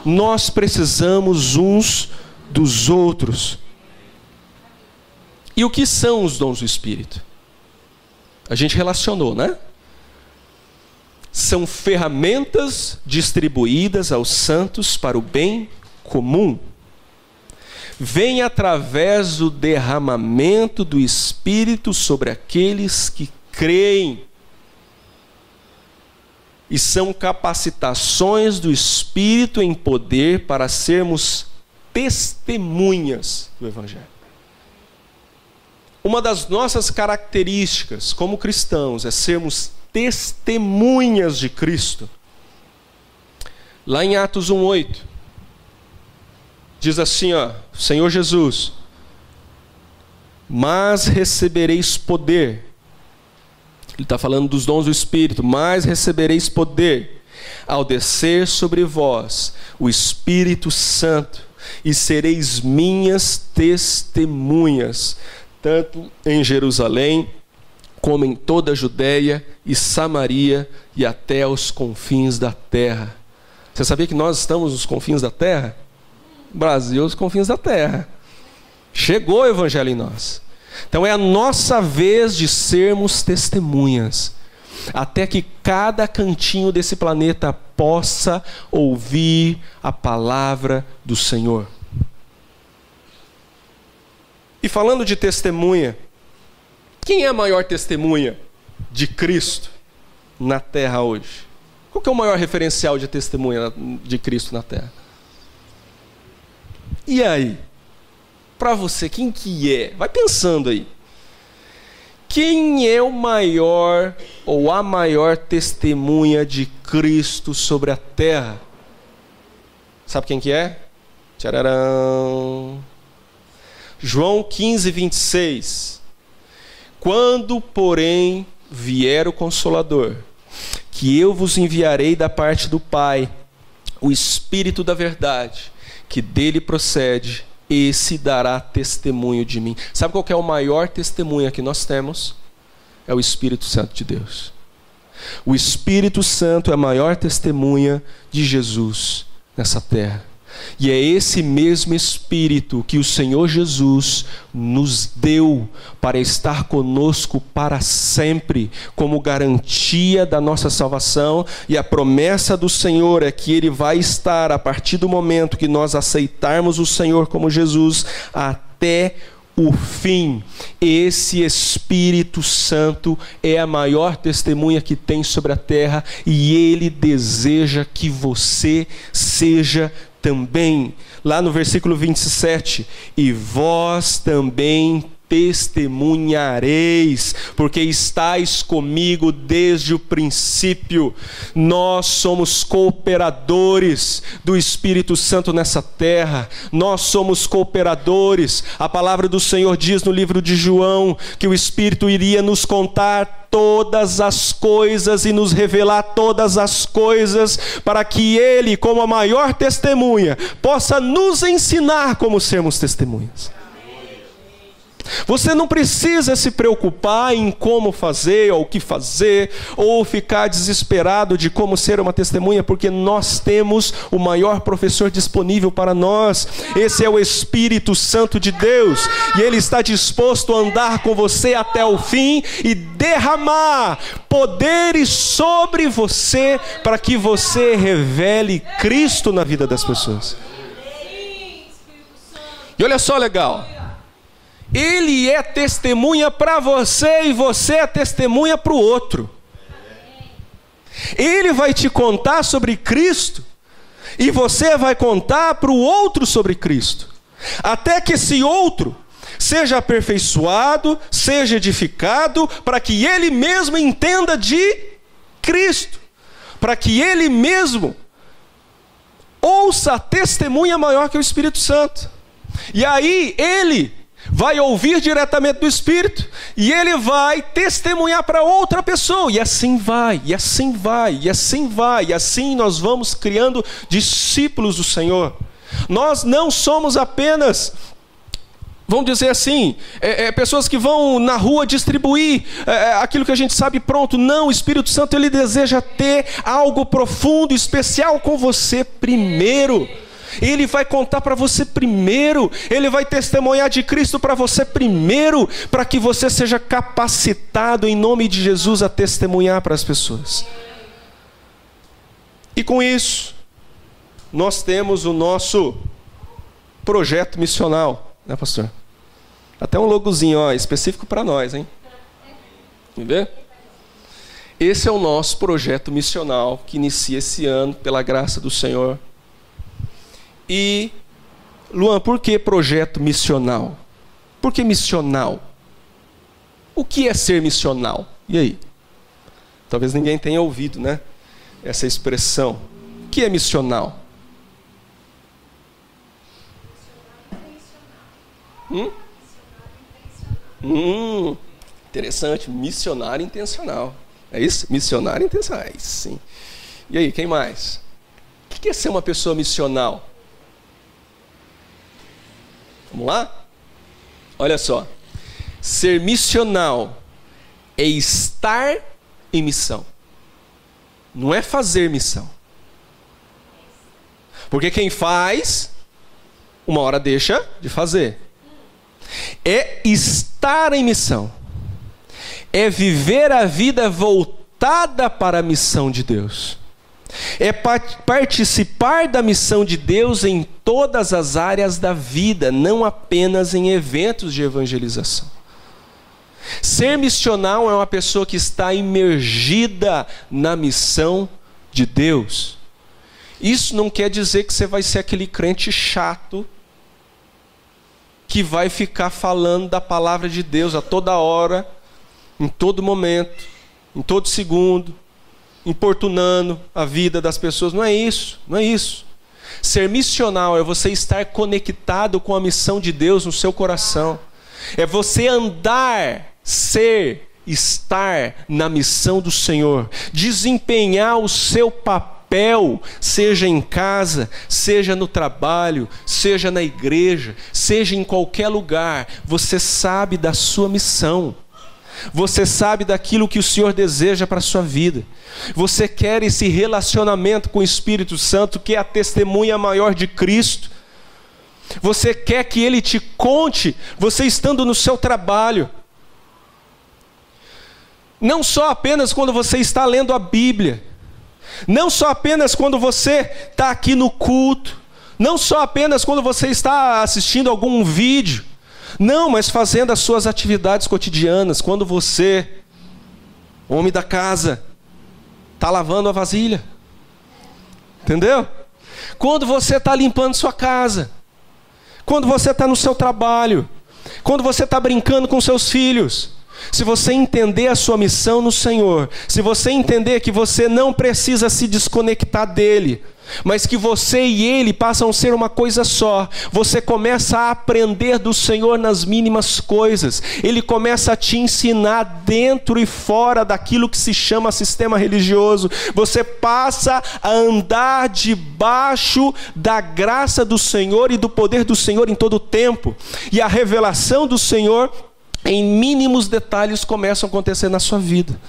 Nós precisamos uns dos outros. E o que são os dons do Espírito? A gente relacionou, né? São ferramentas distribuídas aos santos para o bem comum. Vem através do derramamento do Espírito sobre aqueles que creem. E são capacitações do Espírito em poder para sermos testemunhas do Evangelho. Uma das nossas características como cristãos é sermos testemunhas de Cristo. Lá em Atos 1:8, diz assim, Senhor Jesus, mas recebereis poder. Ele está falando dos dons do Espírito. Mas recebereis poder ao descer sobre vós o Espírito Santo, e sereis minhas testemunhas, tanto em Jerusalém, como em toda a Judéia e Samaria e até os confins da terra. Você sabia que nós estamos nos confins da terra? Brasil, os confins da terra. Chegou o Evangelho em nós. Então é a nossa vez de sermos testemunhas, até que cada cantinho desse planeta possa ouvir a palavra do Senhor. E falando de testemunha, quem é a maior testemunha de Cristo na terra hoje? Qual que é o maior referencial de testemunha de Cristo na terra? E aí? Para você, quem que é? Vai pensando aí. Quem é o maior ou a maior testemunha de Cristo sobre a terra? Sabe quem que é? Tchararão. João 15:26. Quando, porém, vier o Consolador, que eu vos enviarei da parte do Pai, o Espírito da verdade, que dele procede, esse dará testemunho de mim. Sabe qual que é o maior testemunha que nós temos? É o Espírito Santo de Deus. O Espírito Santo é a maior testemunha de Jesus nessa terra. E é esse mesmo Espírito que o Senhor Jesus nos deu para estar conosco para sempre, como garantia da nossa salvação. E a promessa do Senhor é que Ele vai estar, a partir do momento que nós aceitarmos o Senhor como Jesus, até o fim. Esse Espírito Santo é a maior testemunha que tem sobre a terra, e Ele deseja que você seja também. Lá no versículo 27, e vós também testemunhareis, porque estáis comigo desde o princípio. Nós somos cooperadores do Espírito Santo nessa terra. Nós somos cooperadores. A palavra do Senhor diz no livro de João que o Espírito iria nos contar todas as coisas e nos revelar todas as coisas, para que Ele, como a maior testemunha, possa nos ensinar como sermos testemunhas. Você não precisa se preocupar em como fazer, ou o que fazer, ou ficar desesperado de como ser uma testemunha, porque nós temos o maior professor disponível para nós. Esse é o Espírito Santo de Deus, e Ele está disposto a andar com você até o fim e derramar poderes sobre você, para que você revele Cristo na vida das pessoas. E olha só legal, Ele é testemunha para você e você é testemunha para o outro. Ele vai te contar sobre Cristo e você vai contar para o outro sobre Cristo, até que esse outro seja aperfeiçoado, seja edificado, para que ele mesmo entenda de Cristo, para que ele mesmo ouça a testemunha maior que é o Espírito Santo. E aí ele vai ouvir diretamente do Espírito, e ele vai testemunhar para outra pessoa, e assim vai, e assim vai, e assim vai, e assim nós vamos criando discípulos do Senhor. Nós não somos apenas vamos dizer assim, pessoas que vão na rua distribuir aquilo que a gente sabe pronto. Não, o Espírito Santo, ele deseja ter algo profundo, especial com você primeiro. Ele vai contar para você primeiro, ele vai testemunhar de Cristo para você primeiro, para que você seja capacitado em nome de Jesus a testemunhar para as pessoas. E com isso, nós temos o nosso projeto missional, né, pastor? Até um logozinho, ó, específico para nós, hein? Vamos ver? Esse é o nosso projeto missional que inicia esse ano, pela graça do Senhor. E, Luan, por que projeto missional? Por que missional? O que é ser missional? E aí? Talvez ninguém tenha ouvido, né? Essa expressão. O que é missional? Interessante. Missionário intencional. É isso? Missionário intencional. É isso, sim. E aí, quem mais? O que é ser uma pessoa missional? Vamos lá? Olha só. Ser missional é estar em missão. Não é fazer missão. Porque quem faz, uma hora deixa de fazer. É estar em missão. É viver a vida voltada para a missão de Deus. É participar da missão de Deus em todas as áreas da vida, não apenas em eventos de evangelização. Ser missional é uma pessoa que está imergida na missão de Deus. Isso não quer dizer que você vai ser aquele crente chato que vai ficar falando da palavra de Deus a toda hora, em todo momento, em todo segundo, importunando a vida das pessoas. Não é isso, não é isso. Ser missional é você estar conectado com a missão de Deus no seu coração. É você andar, estar na missão do Senhor. Desempenhar o seu papel, seja em casa, seja no trabalho, seja na igreja, seja em qualquer lugar. Você sabe da sua missão. Você sabe daquilo que o Senhor deseja para a sua vida. Você quer esse relacionamento com o Espírito Santo, que é a testemunha maior de Cristo. Você quer que Ele te conte, você estando no seu trabalho. Não só apenas quando você está lendo a Bíblia. Não só apenas quando você está aqui no culto. Não só apenas quando você está assistindo algum vídeo. Não, mas fazendo as suas atividades cotidianas. Quando você, homem da casa, está lavando a vasilha. Entendeu? Quando você está limpando sua casa. Quando você está no seu trabalho. Quando você está brincando com seus filhos. Se você entender a sua missão no Senhor, se você entender que você não precisa se desconectar dele, mas que você e ele passam a ser uma coisa só, você começa a aprender do Senhor nas mínimas coisas. Ele começa a te ensinar dentro e fora daquilo que se chama sistema religioso. Você passa a andar debaixo da graça do Senhor e do poder do Senhor em todo o tempo. E a revelação do Senhor em mínimos detalhes começam a acontecer na sua vida.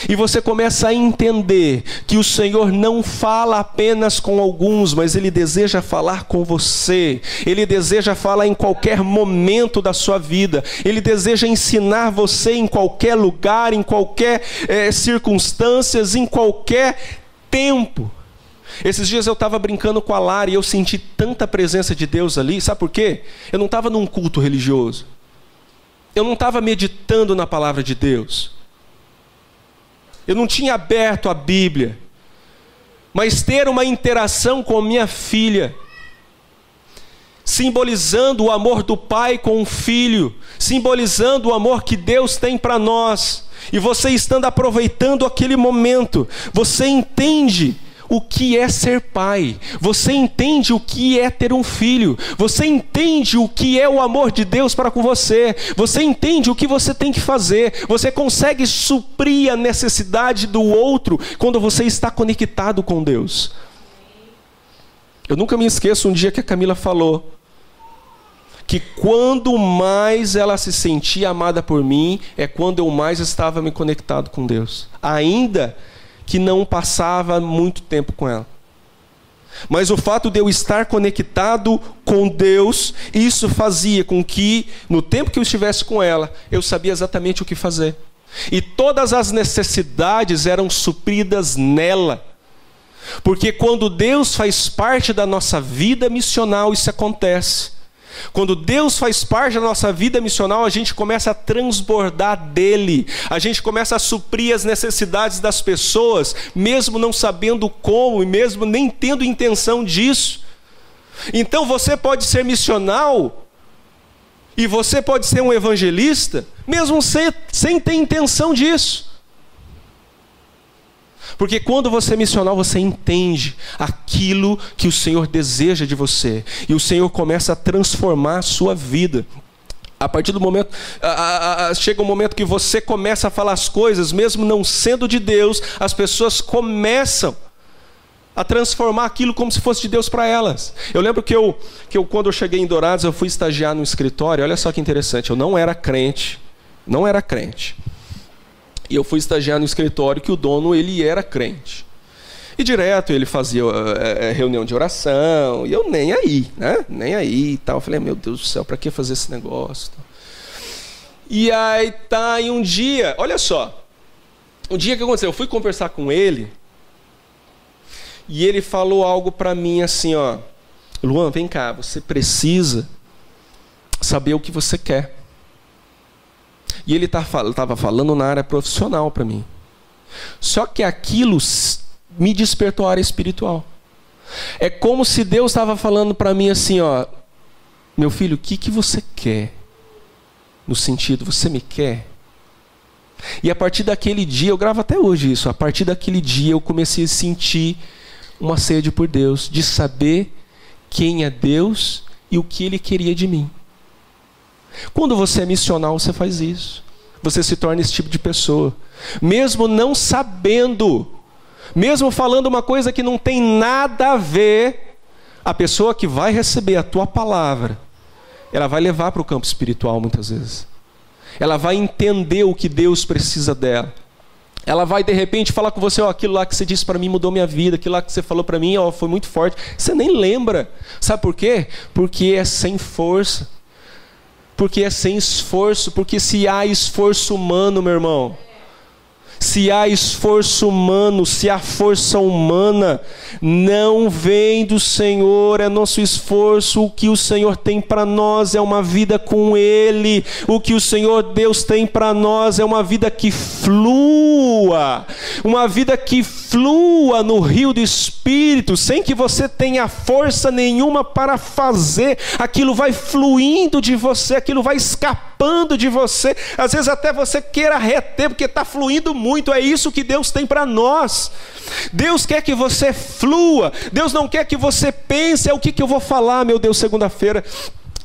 E você começa a entender que o Senhor não fala apenas com alguns, mas Ele deseja falar com você. Ele deseja falar em qualquer momento da sua vida. Ele deseja ensinar você em qualquer lugar, em qualquer circunstâncias, em qualquer tempo. Esses dias eu estava brincando com a Lara e eu senti tanta presença de Deus ali. Sabe por quê? Eu não estava num culto religioso. Eu não estava meditando na palavra de Deus. Eu não tinha aberto a Bíblia. Mas ter uma interação com minha filha, simbolizando o amor do pai com o filho, simbolizando o amor que Deus tem para nós. E você estando aproveitando aquele momento, você entende o que é ser pai, você entende o que é ter um filho, você entende o que é o amor de Deus para com você, você entende o que você tem que fazer, você consegue suprir a necessidade do outro quando você está conectado com Deus. Eu nunca me esqueço um dia que a Camila falou que quando mais ela se sentia amada por mim, é quando eu mais estava me conectado com Deus. Ainda que não passava muito tempo com ela. Mas o fato de eu estar conectado com Deus, isso fazia com que, no tempo que eu estivesse com ela, eu sabia exatamente o que fazer. E todas as necessidades eram supridas nela. Porque quando Deus faz parte da nossa vida missional, isso acontece. Quando Deus faz parte da nossa vida missional, a gente começa a transbordar dele. A gente começa a suprir as necessidades das pessoas, mesmo não sabendo como e mesmo nem tendo intenção disso. Então você pode ser missional e você pode ser um evangelista, mesmo sem ter intenção disso. Porque quando você é missional, você entende aquilo que o Senhor deseja de você. E o Senhor começa a transformar a sua vida. A partir do momento, chega um momento que você começa a falar as coisas, mesmo não sendo de Deus, as pessoas começam a transformar aquilo como se fosse de Deus para elas. Eu lembro que quando eu cheguei em Dourados, eu fui estagiar no escritório. Olha só que interessante, eu não era crente. E eu fui estagiar no escritório que o dono, ele era crente. E direto ele fazia reunião de oração, e eu nem aí, né? Nem aí e tal. Eu falei, meu Deus do céu, para que fazer esse negócio? E aí tá, e um dia, olha só. Um dia que aconteceu, eu fui conversar com ele, e ele falou algo para mim assim, ó. Luan, vem cá, você precisa saber o que você quer. E ele estava falando na área profissional para mim. Só que aquilo me despertou a área espiritual. É como se Deus estava falando para mim assim, ó, meu filho, o que você quer? No sentido, você me quer? E a partir daquele dia, eu gravo até hoje isso, a partir daquele dia eu comecei a sentir uma sede por Deus, de saber quem é Deus e o que Ele queria de mim. Quando você é missional, você faz isso. Você se torna esse tipo de pessoa. Mesmo não sabendo, mesmo falando uma coisa que não tem nada a ver, a pessoa que vai receber a tua palavra, ela vai levar para o campo espiritual muitas vezes. Ela vai entender o que Deus precisa dela. Ela vai de repente falar com você, ó, aquilo lá que você disse para mim mudou minha vida, aquilo lá que você falou para mim, ó, foi muito forte. Você nem lembra. Sabe por quê? Porque é sem força. Porque é sem esforço, porque se há esforço humano, meu irmão, se há esforço humano, se há força humana, não vem do Senhor, é nosso esforço. O que o Senhor tem para nós é uma vida com Ele. O que o Senhor Deus tem para nós é uma vida que flua, uma vida que flua no rio do Espírito, sem que você tenha força nenhuma para fazer. Aquilo vai fluindo de você, aquilo vai escapando de você. Às vezes até você queira reter, porque está fluindo muito. É isso que Deus tem para nós. Deus quer que você flua. Deus não quer que você pense, o que eu vou falar, meu Deus, segunda-feira,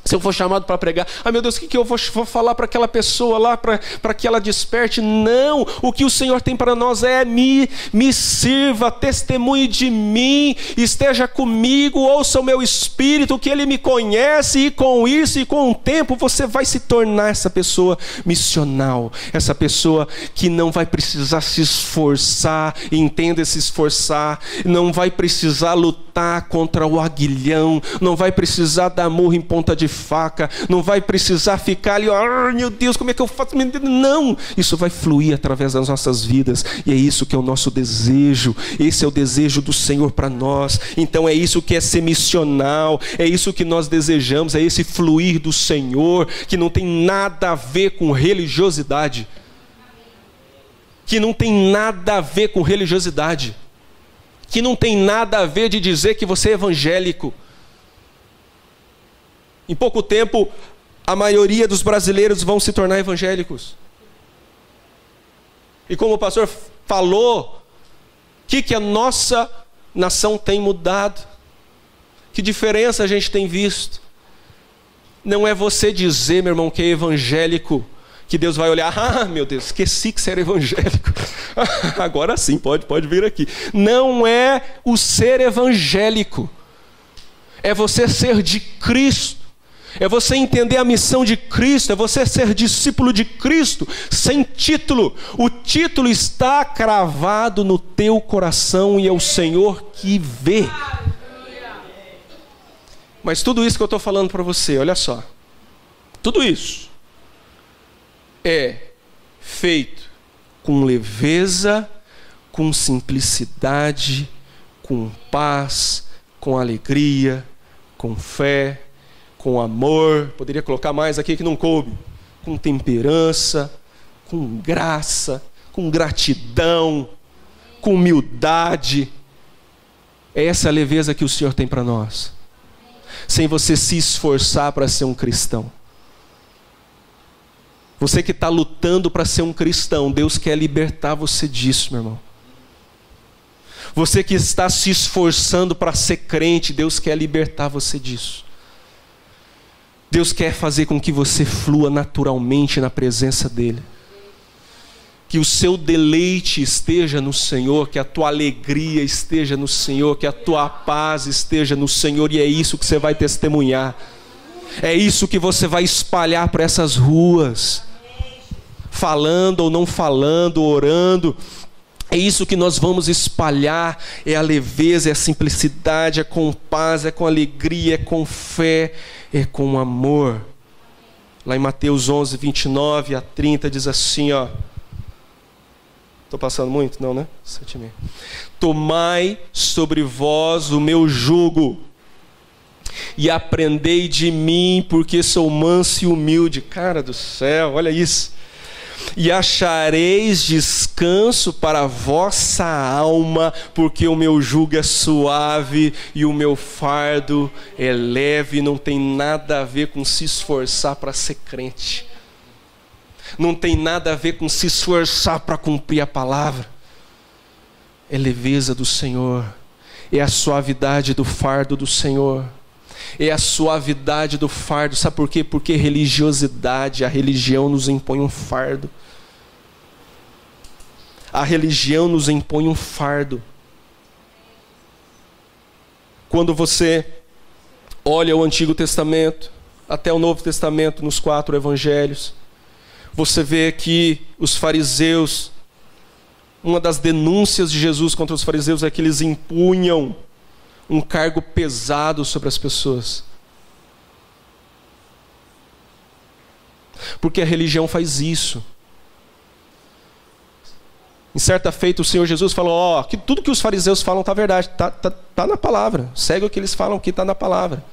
se eu for chamado para pregar, meu Deus, o que eu vou falar para aquela pessoa lá, para que ela desperte? Não, o que o Senhor tem para nós é me sirva, testemunhe de mim, esteja comigo, ouça o meu espírito, que Ele me conhece, e com isso e com o tempo você vai se tornar essa pessoa missional, essa pessoa que não vai precisar se esforçar, entenda, se esforçar, não vai precisar lutar contra o aguilhão, não vai precisar dar murro em ponta de faca, não vai precisar ficar ali, oh, meu Deus, como é que eu faço? Não, isso vai fluir através das nossas vidas, e é isso que é o nosso desejo. Esse é o desejo do Senhor para nós. Então é isso que é ser missional, é isso que nós desejamos, é esse fluir do Senhor, que não tem nada a ver com religiosidade, que não tem nada a ver com religiosidade, que não tem nada a ver de dizer que você é evangélico. Em pouco tempo, a maioria dos brasileiros vão se tornar evangélicos. E como o pastor falou, o que a nossa nação tem mudado? Que diferença a gente tem visto? Não é você dizer, meu irmão, que é evangélico, que Deus vai olhar, meu Deus, esqueci que você era evangélico. Agora sim, pode vir aqui. Não é o ser evangélico. É você ser de Cristo. É você entender a missão de Cristo, é você ser discípulo de Cristo, sem título. O título está cravado no teu coração e é o Senhor que vê. Mas tudo isso que eu estou falando para você, olha só. Tudo isso é feito com leveza, com simplicidade, com paz, com alegria, com fé, com amor. Poderia colocar mais aqui que não coube. Com temperança, com graça, com gratidão, com humildade. Essa é a leveza que o Senhor tem para nós. Sem você se esforçar para ser um cristão. Você que está lutando para ser um cristão, Deus quer libertar você disso, meu irmão. Você que está se esforçando para ser crente, Deus quer libertar você disso. Deus quer fazer com que você flua naturalmente na presença dEle. Que o seu deleite esteja no Senhor, que a tua alegria esteja no Senhor, que a tua paz esteja no Senhor, e é isso que você vai testemunhar. É isso que você vai espalhar para essas ruas. Falando ou não falando, orando. É isso que nós vamos espalhar, é a leveza, é a simplicidade, é com paz, é com alegria, é com fé, é com amor. Lá em Mateus 11, 29 a 30 diz assim, ó. Estou passando muito? Não, né? 7,5. Tomai sobre vós o meu jugo e aprendei de mim, porque sou manso e humilde. Cara do céu, olha isso. E achareis descanso para a vossa alma, porque o meu jugo é suave e o meu fardo é leve. Não tem nada a ver com se esforçar para ser crente. Não tem nada a ver com se esforçar para cumprir a palavra. É leveza do Senhor. É a suavidade do fardo do Senhor. É a suavidade do fardo. Sabe por quê? Porque religiosidade, a religião nos impõe um fardo. A religião nos impõe um fardo. Quando você olha o Antigo Testamento, até o Novo Testamento, nos 4 evangelhos, você vê que os fariseus, uma das denúncias de Jesus contra os fariseus é que eles impunham um cargo pesado sobre as pessoas. Porque a religião faz isso. Em certa feita o Senhor Jesus falou, que tudo que os fariseus falam está verdade, tá na palavra. Segue o que eles falam que está na palavra.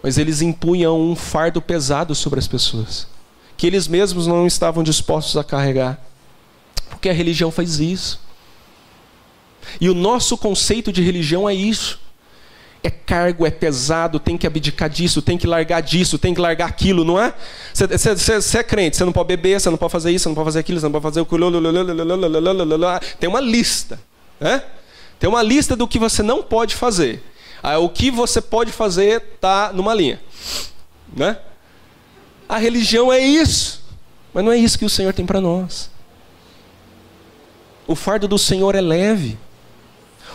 Mas eles impunham um fardo pesado sobre as pessoas, que eles mesmos não estavam dispostos a carregar. Porque a religião faz isso. E o nosso conceito de religião é isso. É cargo, é pesado, tem que abdicar disso, tem que largar disso, tem que largar aquilo, não é? Você é crente, você não pode beber, você não pode fazer isso, você não pode fazer aquilo, você não pode fazer o... Tem uma lista, né? Tem uma lista do que você não pode fazer. O que você pode fazer está numa linha, né? A religião é isso, mas não é isso que o Senhor tem para nós. O fardo do Senhor é leve.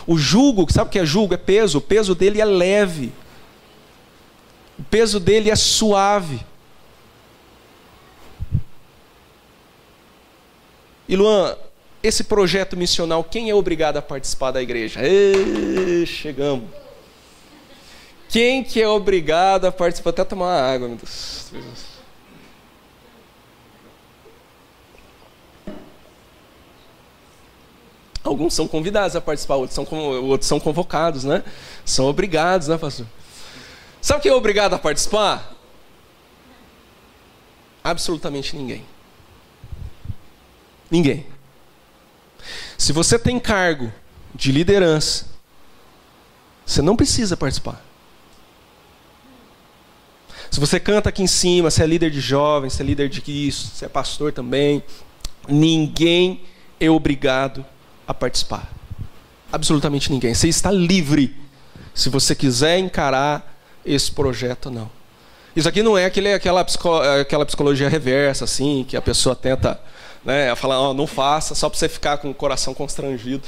O jugo, sabe o que é jugo? É peso. O peso dele é leve. O peso dele é suave. E Luan, esse projeto missional, quem é obrigado a participar da igreja? Chegamos. Quem que é obrigado a participar? Até tomar uma água, meu Deus. Alguns são convidados a participar, outros são convocados, né? São obrigados, né, pastor? Sabe quem é obrigado a participar? Absolutamente ninguém. Ninguém. Se você tem cargo de liderança, você não precisa participar. Se você canta aqui em cima, se é líder de jovens, se é líder de isso, se é pastor também, ninguém é obrigado a participar. Absolutamente ninguém. Você está livre se você quiser encarar esse projeto ou não. Isso aqui não é aquela psicologia reversa, assim, que a pessoa tenta, né, falar, não faça, só para você ficar com o coração constrangido.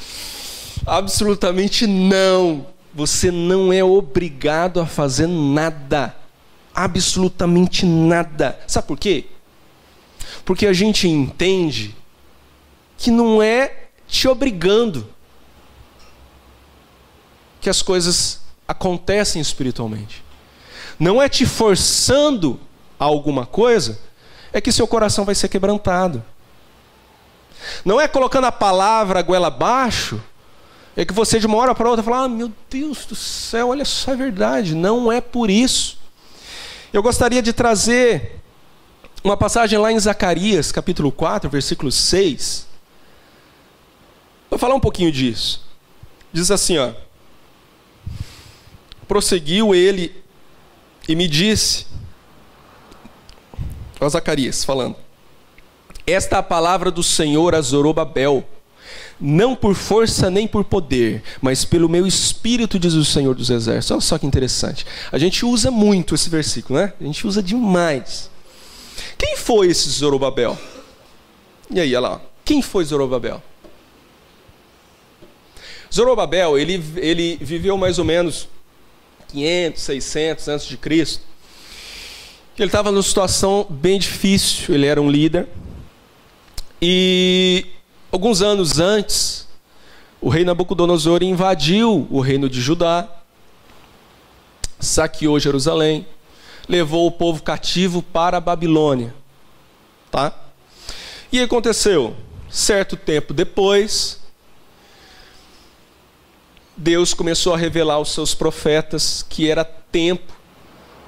Absolutamente não. você não é obrigado a fazer nada. Absolutamente nada. Sabe por quê? Porque a gente entende que não é te obrigando que as coisas acontecem espiritualmente. Não é te forçando a alguma coisa, é que seu coração vai ser quebrantado. Não é colocando a palavra a goela abaixo, é que você de uma hora para outra fala: ah, meu Deus do céu, olha só, é verdade. Não é por isso. Eu gostaria de trazer uma passagem lá em Zacarias, capítulo 4, versículo 6. Vou falar um pouquinho disso. Diz assim, ó: prosseguiu ele e me disse, ó, Zacarias falando: esta é a palavra do Senhor a Zorobabel, não por força nem por poder, mas pelo meu espírito, diz o Senhor dos Exércitos. Olha só que interessante. A gente usa muito esse versículo, né? A gente usa demais. Quem foi esse Zorobabel? E aí, olha lá. Quem foi Zorobabel? Zorobabel, ele viveu mais ou menos 500, 600 antes de Cristo. Ele estava numa situação bem difícil. Ele era um líder. E alguns anos antes, o rei Nabucodonosor invadiu o reino de Judá, saqueou Jerusalém, levou o povo cativo para a Babilônia. Tá? E aconteceu, certo tempo depois, Deus começou a revelar aos seus profetas que era tempo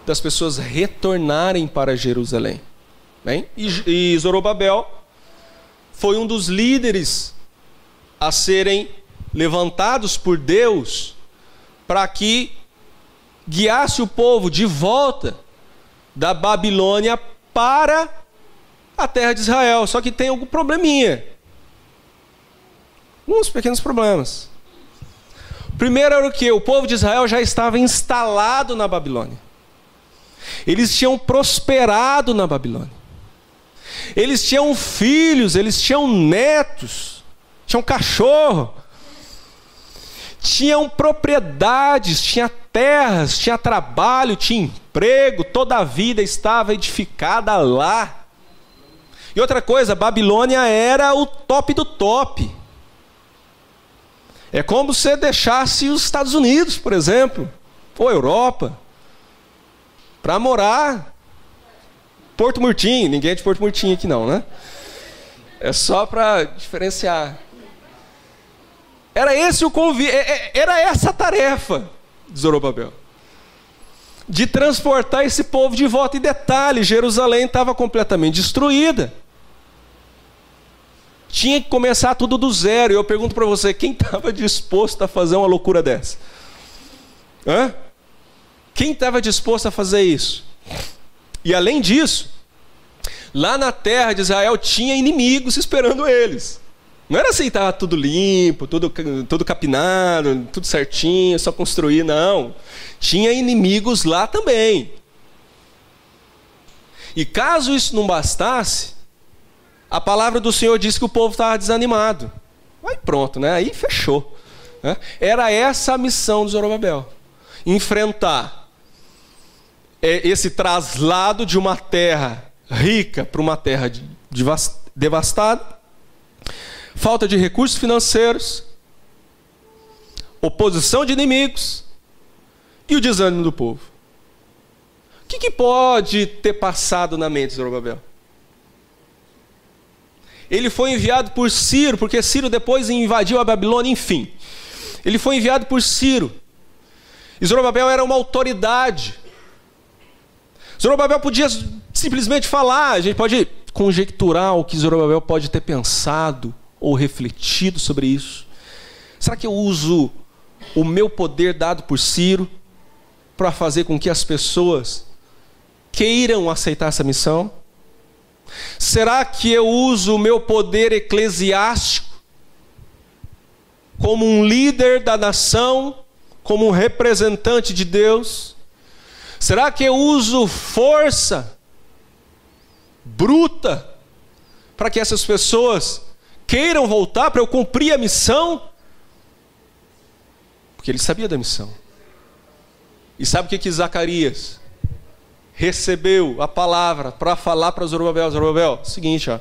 das pessoas retornarem para Jerusalém. Bem? E Zorobabel foi um dos líderes a serem levantados por Deus para que guiasse o povo de volta da Babilônia para a terra de Israel. Só que tem algum probleminha. Uns pequenos problemas. O primeiro era o quê? O povo de Israel já estava instalado na Babilônia. Eles tinham prosperado na Babilônia. Eles tinham filhos, eles tinham netos, tinham cachorro, tinham propriedades, tinha terras, tinha trabalho, tinha emprego, toda a vida estava edificada lá. E outra coisa, Babilônia era o top do top. É como se você deixasse os Estados Unidos, por exemplo, ou Europa, para morar. Porto Murtinho, ninguém é de Porto Murtinho aqui não, né? É só para diferenciar. Era esse o convite, era essa a tarefa de Zorobabel, de transportar esse povo de volta. E detalhe, Jerusalém estava completamente destruída. Tinha que começar tudo do zero. E eu pergunto para você, quem estava disposto a fazer uma loucura dessa? Hã? Quem estava disposto a fazer isso? E além disso, lá na terra de Israel tinha inimigos esperando eles. Não era assim, estava tudo limpo, tudo capinado, tudo certinho, só construir, não. Tinha inimigos lá também. E caso isso não bastasse, a palavra do Senhor diz que o povo estava desanimado. Aí pronto, né? Aí fechou. Né? Era essa a missão de Zorobabel. Enfrentar esse traslado de uma terra rica para uma terra devastada, falta de recursos financeiros, oposição de inimigos e o desânimo do povo. O que pode ter passado na mente de Zorobabel? Ele foi enviado por Ciro, porque Ciro depois invadiu a Babilônia, enfim. Ele foi enviado por Ciro. E Zorobabel era uma autoridade. Zorobabel podia simplesmente falar, a gente pode conjecturar o que Zorobabel pode ter pensado ou refletido sobre isso. Será que eu uso o meu poder dado por Ciro para fazer com que as pessoas queiram aceitar essa missão? Será que eu uso o meu poder eclesiástico como um líder da nação, como um representante de Deus? Será que eu uso força bruta para que essas pessoas queiram voltar, para eu cumprir a missão? Porque ele sabia da missão. E sabe o que Zacarias recebeu a palavra para falar para Zorobabel? Zorobabel, seguinte, ó,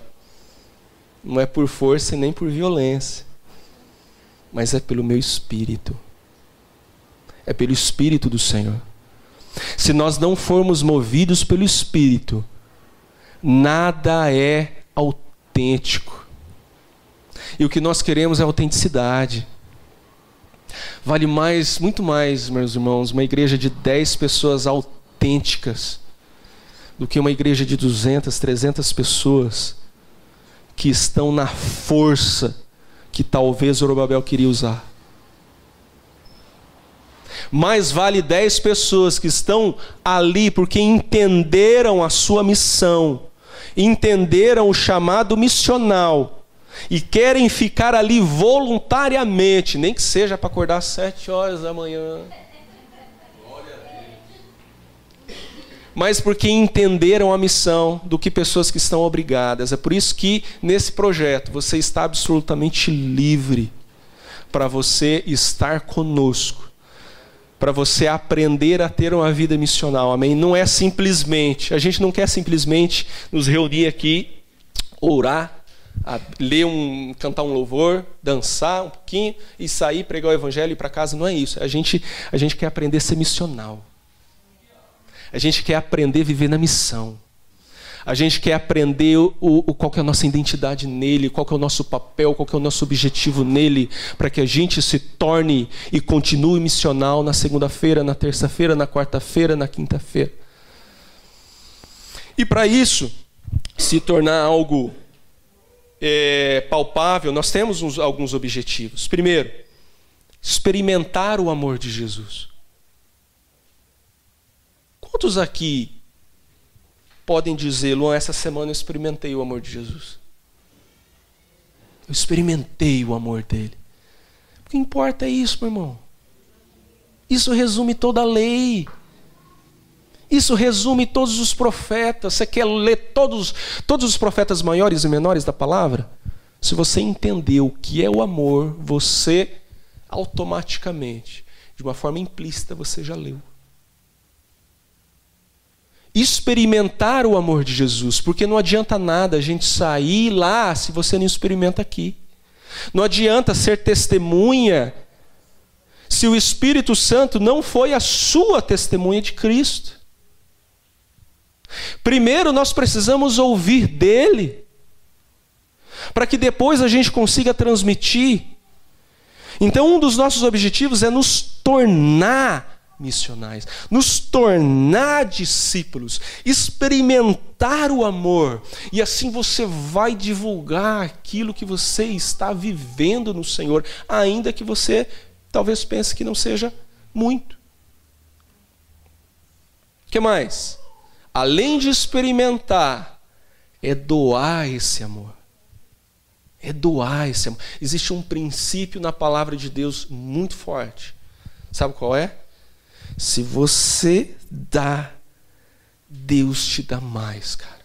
não é por força e nem por violência, mas é pelo meu Espírito. É pelo Espírito do Senhor. Se nós não formos movidos pelo Espírito, nada é autêntico. E o que nós queremos é autenticidade. Vale mais, muito mais, meus irmãos, uma igreja de 10 pessoas autênticas do que uma igreja de 200, 300 pessoas que estão na força que talvez Zorobabel queria usar. Mais vale 10 pessoas que estão ali porque entenderam a sua missão, entenderam o chamado missional e querem ficar ali voluntariamente, nem que seja para acordar às 7 horas da manhã. Mas porque entenderam a missão, do que pessoas que estão obrigadas. É por isso que nesse projeto você está absolutamente livre para você estar conosco, para você aprender a ter uma vida missional, amém? Não é simplesmente, a gente não quer simplesmente nos reunir aqui, orar, ler cantar um louvor, dançar um pouquinho e sair, pregar o evangelho e ir para casa. Não é isso. A gente quer aprender a ser missional. A gente quer aprender a viver na missão. A gente quer aprender qual que é a nossa identidade nele, qual que é o nosso papel, qual que é o nosso objetivo nele, para que a gente se torne e continue missional na segunda-feira, na terça-feira, na quarta-feira, na quinta-feira. E para isso se tornar algo palpável, nós temos alguns objetivos. Primeiro, experimentar o amor de Jesus. Quantos aqui podem dizer, Luan, essa semana eu experimentei o amor de Jesus? Eu experimentei o amor dele. O que importa é isso, meu irmão. Isso resume toda a lei. Isso resume todos os profetas. Você quer ler todos os profetas maiores e menores da palavra? Se você entender o que é o amor, você automaticamente, de uma forma implícita, você já leu. Experimentar o amor de Jesus, porque não adianta nada a gente sair lá se você não experimenta aqui. Não adianta ser testemunha se o Espírito Santo não foi a sua testemunha de Cristo. Primeiro nós precisamos ouvir dele, para que depois a gente consiga transmitir. Então um dos nossos objetivos é nos tornar missionais, nos tornar discípulos, experimentar o amor, e assim você vai divulgar aquilo que você está vivendo no Senhor, ainda que você talvez pense que não seja muito. O que mais? Além de experimentar, é doar esse amor. É doar esse amor. Existe um princípio na palavra de Deus muito forte. Sabe qual é? Se você dá, Deus te dá mais, cara.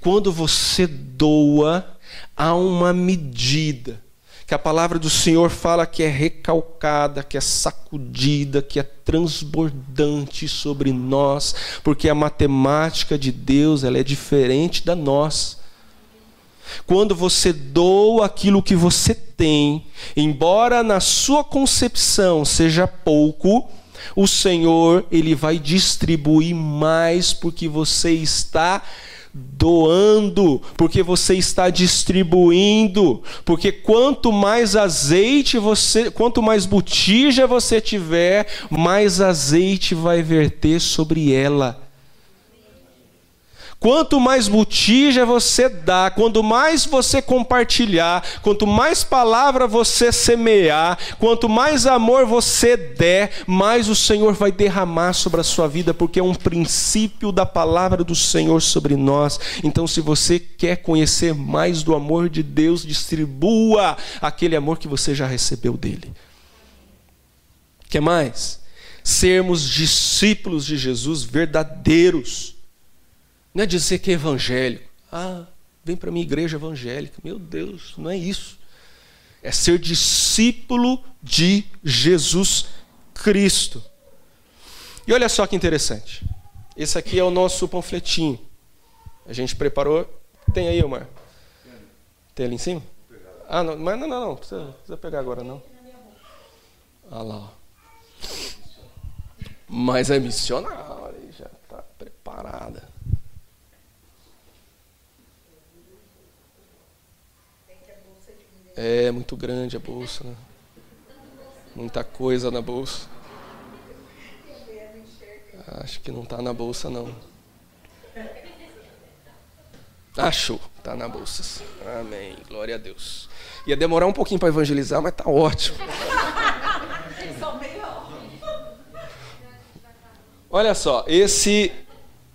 Quando você doa, há uma medida que a palavra do Senhor fala que é recalcada, que é sacudida, que é transbordante sobre nós, porque a matemática de Deus, ela é diferente da nossa. Quando você doa aquilo que você tem, embora na sua concepção seja pouco, o Senhor, ele vai distribuir mais, porque você está doando, porque você está distribuindo, porque quanto mais azeite quanto mais botija você tiver, mais azeite vai verter sobre ela. Quanto mais botija você dá, quanto mais você compartilhar, quanto mais palavra você semear, quanto mais amor você der, mais o Senhor vai derramar sobre a sua vida, porque é um princípio da palavra do Senhor sobre nós. Então, se você quer conhecer mais do amor de Deus, distribua aquele amor que você já recebeu dele. O que mais? Sermos discípulos de Jesus verdadeiros. Não é dizer que é evangélico. Vem para a minha igreja evangélica. Meu Deus, não é isso. É ser discípulo de Jesus Cristo. E olha só que interessante. Esse aqui é o nosso panfletinho. A gente preparou. Tem aí, Omar? Tem ali em cima? Ah, não, mas não precisa pegar agora, não. Ah lá, ó. Mas é missionário, já está preparada. É muito grande a bolsa, né? Muita coisa na bolsa. Acho que não está na bolsa, não. Achou, está na bolsa. Amém, glória a Deus. Ia demorar um pouquinho para evangelizar, mas está ótimo. Olha só, esse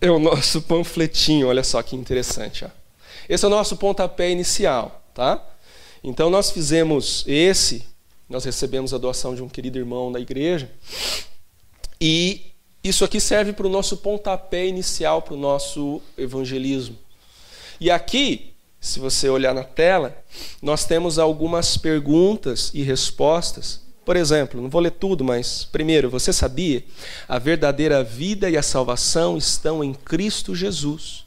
é o nosso panfletinho, olha só que interessante. Ó. Esse é o nosso pontapé inicial, tá? Então nós fizemos nós recebemos a doação de um querido irmão da igreja, e isso aqui serve para o nosso pontapé inicial, para o nosso evangelismo. E aqui, se você olhar na tela, nós temos algumas perguntas e respostas. Por exemplo, não vou ler tudo, mas primeiro, você sabia? A verdadeira vida e a salvação estão em Cristo Jesus.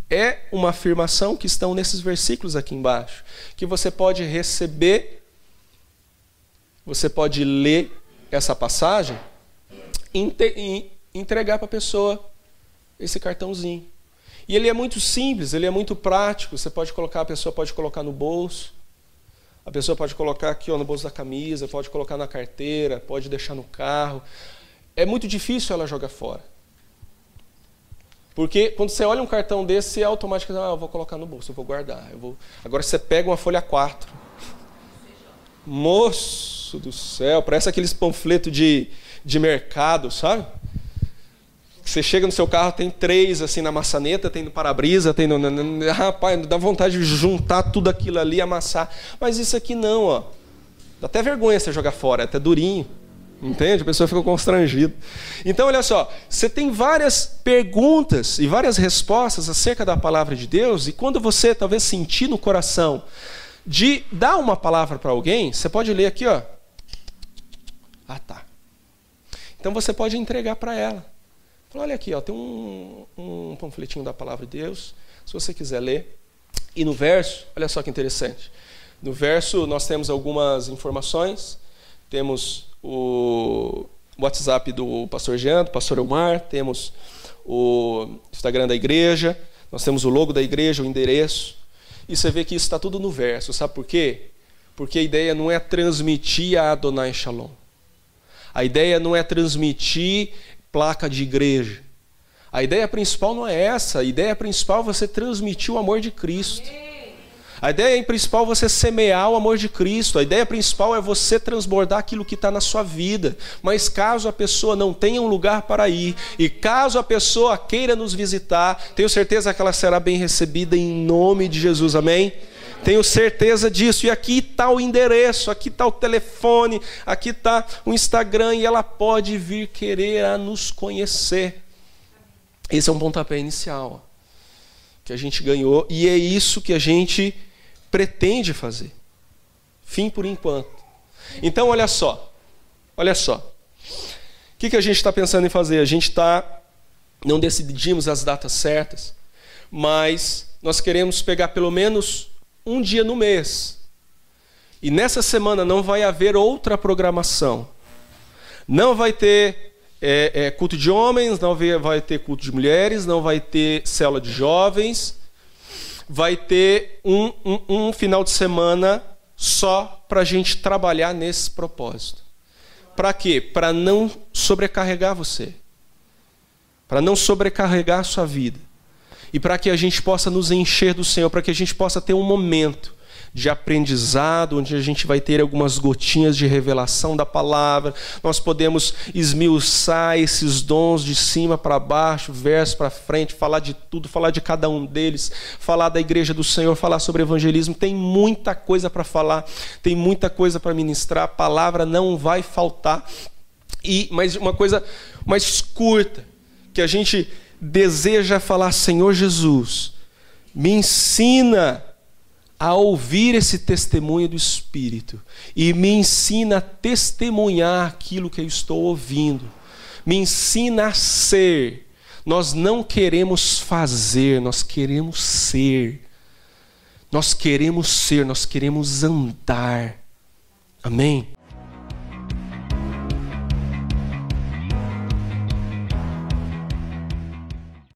É uma afirmação que estão nesses versículos aqui embaixo, que você pode receber, você pode ler essa passagem e entregar para a pessoa esse cartãozinho. E ele é muito simples, ele é muito prático. Você pode colocar, a pessoa pode colocar no bolso, a pessoa pode colocar aqui no bolso da camisa, pode colocar na carteira, pode deixar no carro. É muito difícil ela jogar fora. Porque quando você olha um cartão desse, é automático, eu vou colocar no bolso, eu vou guardar. Agora você pega uma folha 4. Moço do céu, parece aqueles panfletos de mercado, sabe? Você chega no seu carro, tem 3 assim na maçaneta, tem no para-brisa, tem no... Rapaz, dá vontade de juntar tudo aquilo ali e amassar. Mas isso aqui não, ó. Dá até vergonha você jogar fora, é até durinho. Entende? A pessoa fica constrangida. Então, olha só, você tem várias perguntas e várias respostas acerca da palavra de Deus, e quando você talvez sentir no coração de dar uma palavra para alguém, você pode ler aqui, ó. Ah, tá. Então você pode entregar para ela. Fala, olha aqui, ó, tem um panfletinho da palavra de Deus, se você quiser ler. E no verso, olha só que interessante. No verso nós temos algumas informações, temos o WhatsApp do pastor Jean, do pastor Elmar, temos o Instagram da igreja, nós temos o logo da igreja, o endereço, e você vê que isso está tudo no verso. Sabe por quê? Porque a ideia não é transmitir a Adonai Shalom. A ideia não é transmitir placa de igreja. A ideia principal não é essa. A ideia principal é você transmitir o amor de Cristo. A ideia principal é você semear o amor de Cristo. A ideia principal é você transbordar aquilo que está na sua vida. Mas caso a pessoa não tenha um lugar para ir, e caso a pessoa queira nos visitar, tenho certeza que ela será bem recebida em nome de Jesus, amém? Tenho certeza disso. E aqui está o endereço, aqui está o telefone, aqui está o Instagram, e ela pode vir querer a nos conhecer. Esse é um pontapé inicial que a gente ganhou, e é isso que a gente pretende fazer. Fim por enquanto. Então, olha só. Olha só. O que a gente está pensando em fazer? A gente não decidimos as datas certas, mas nós queremos pegar pelo menos um dia no mês. E nessa semana não vai haver outra programação. Não vai ter culto de homens, não vai ter culto de mulheres, não vai ter célula de jovens. Vai ter um final de semana só para a gente trabalhar nesse propósito. Para quê? Para não sobrecarregar você. Para não sobrecarregar a sua vida. E para que a gente possa nos encher do Senhor, para que a gente possa ter um momento de aprendizado, onde a gente vai ter algumas gotinhas de revelação da palavra. Nós podemos esmiuçar esses dons de cima para baixo, verso para frente, falar de tudo, falar de cada um deles, falar da igreja do Senhor, falar sobre evangelismo. Tem muita coisa para falar, tem muita coisa para ministrar, a palavra não vai faltar. Mas uma coisa mais curta, que a gente deseja falar: Senhor Jesus, me ensina a ouvir esse testemunho do Espírito e me ensina a testemunhar aquilo que eu estou ouvindo. Me ensina a ser. Nós não queremos fazer, nós queremos ser. Nós queremos ser, nós queremos andar. Amém?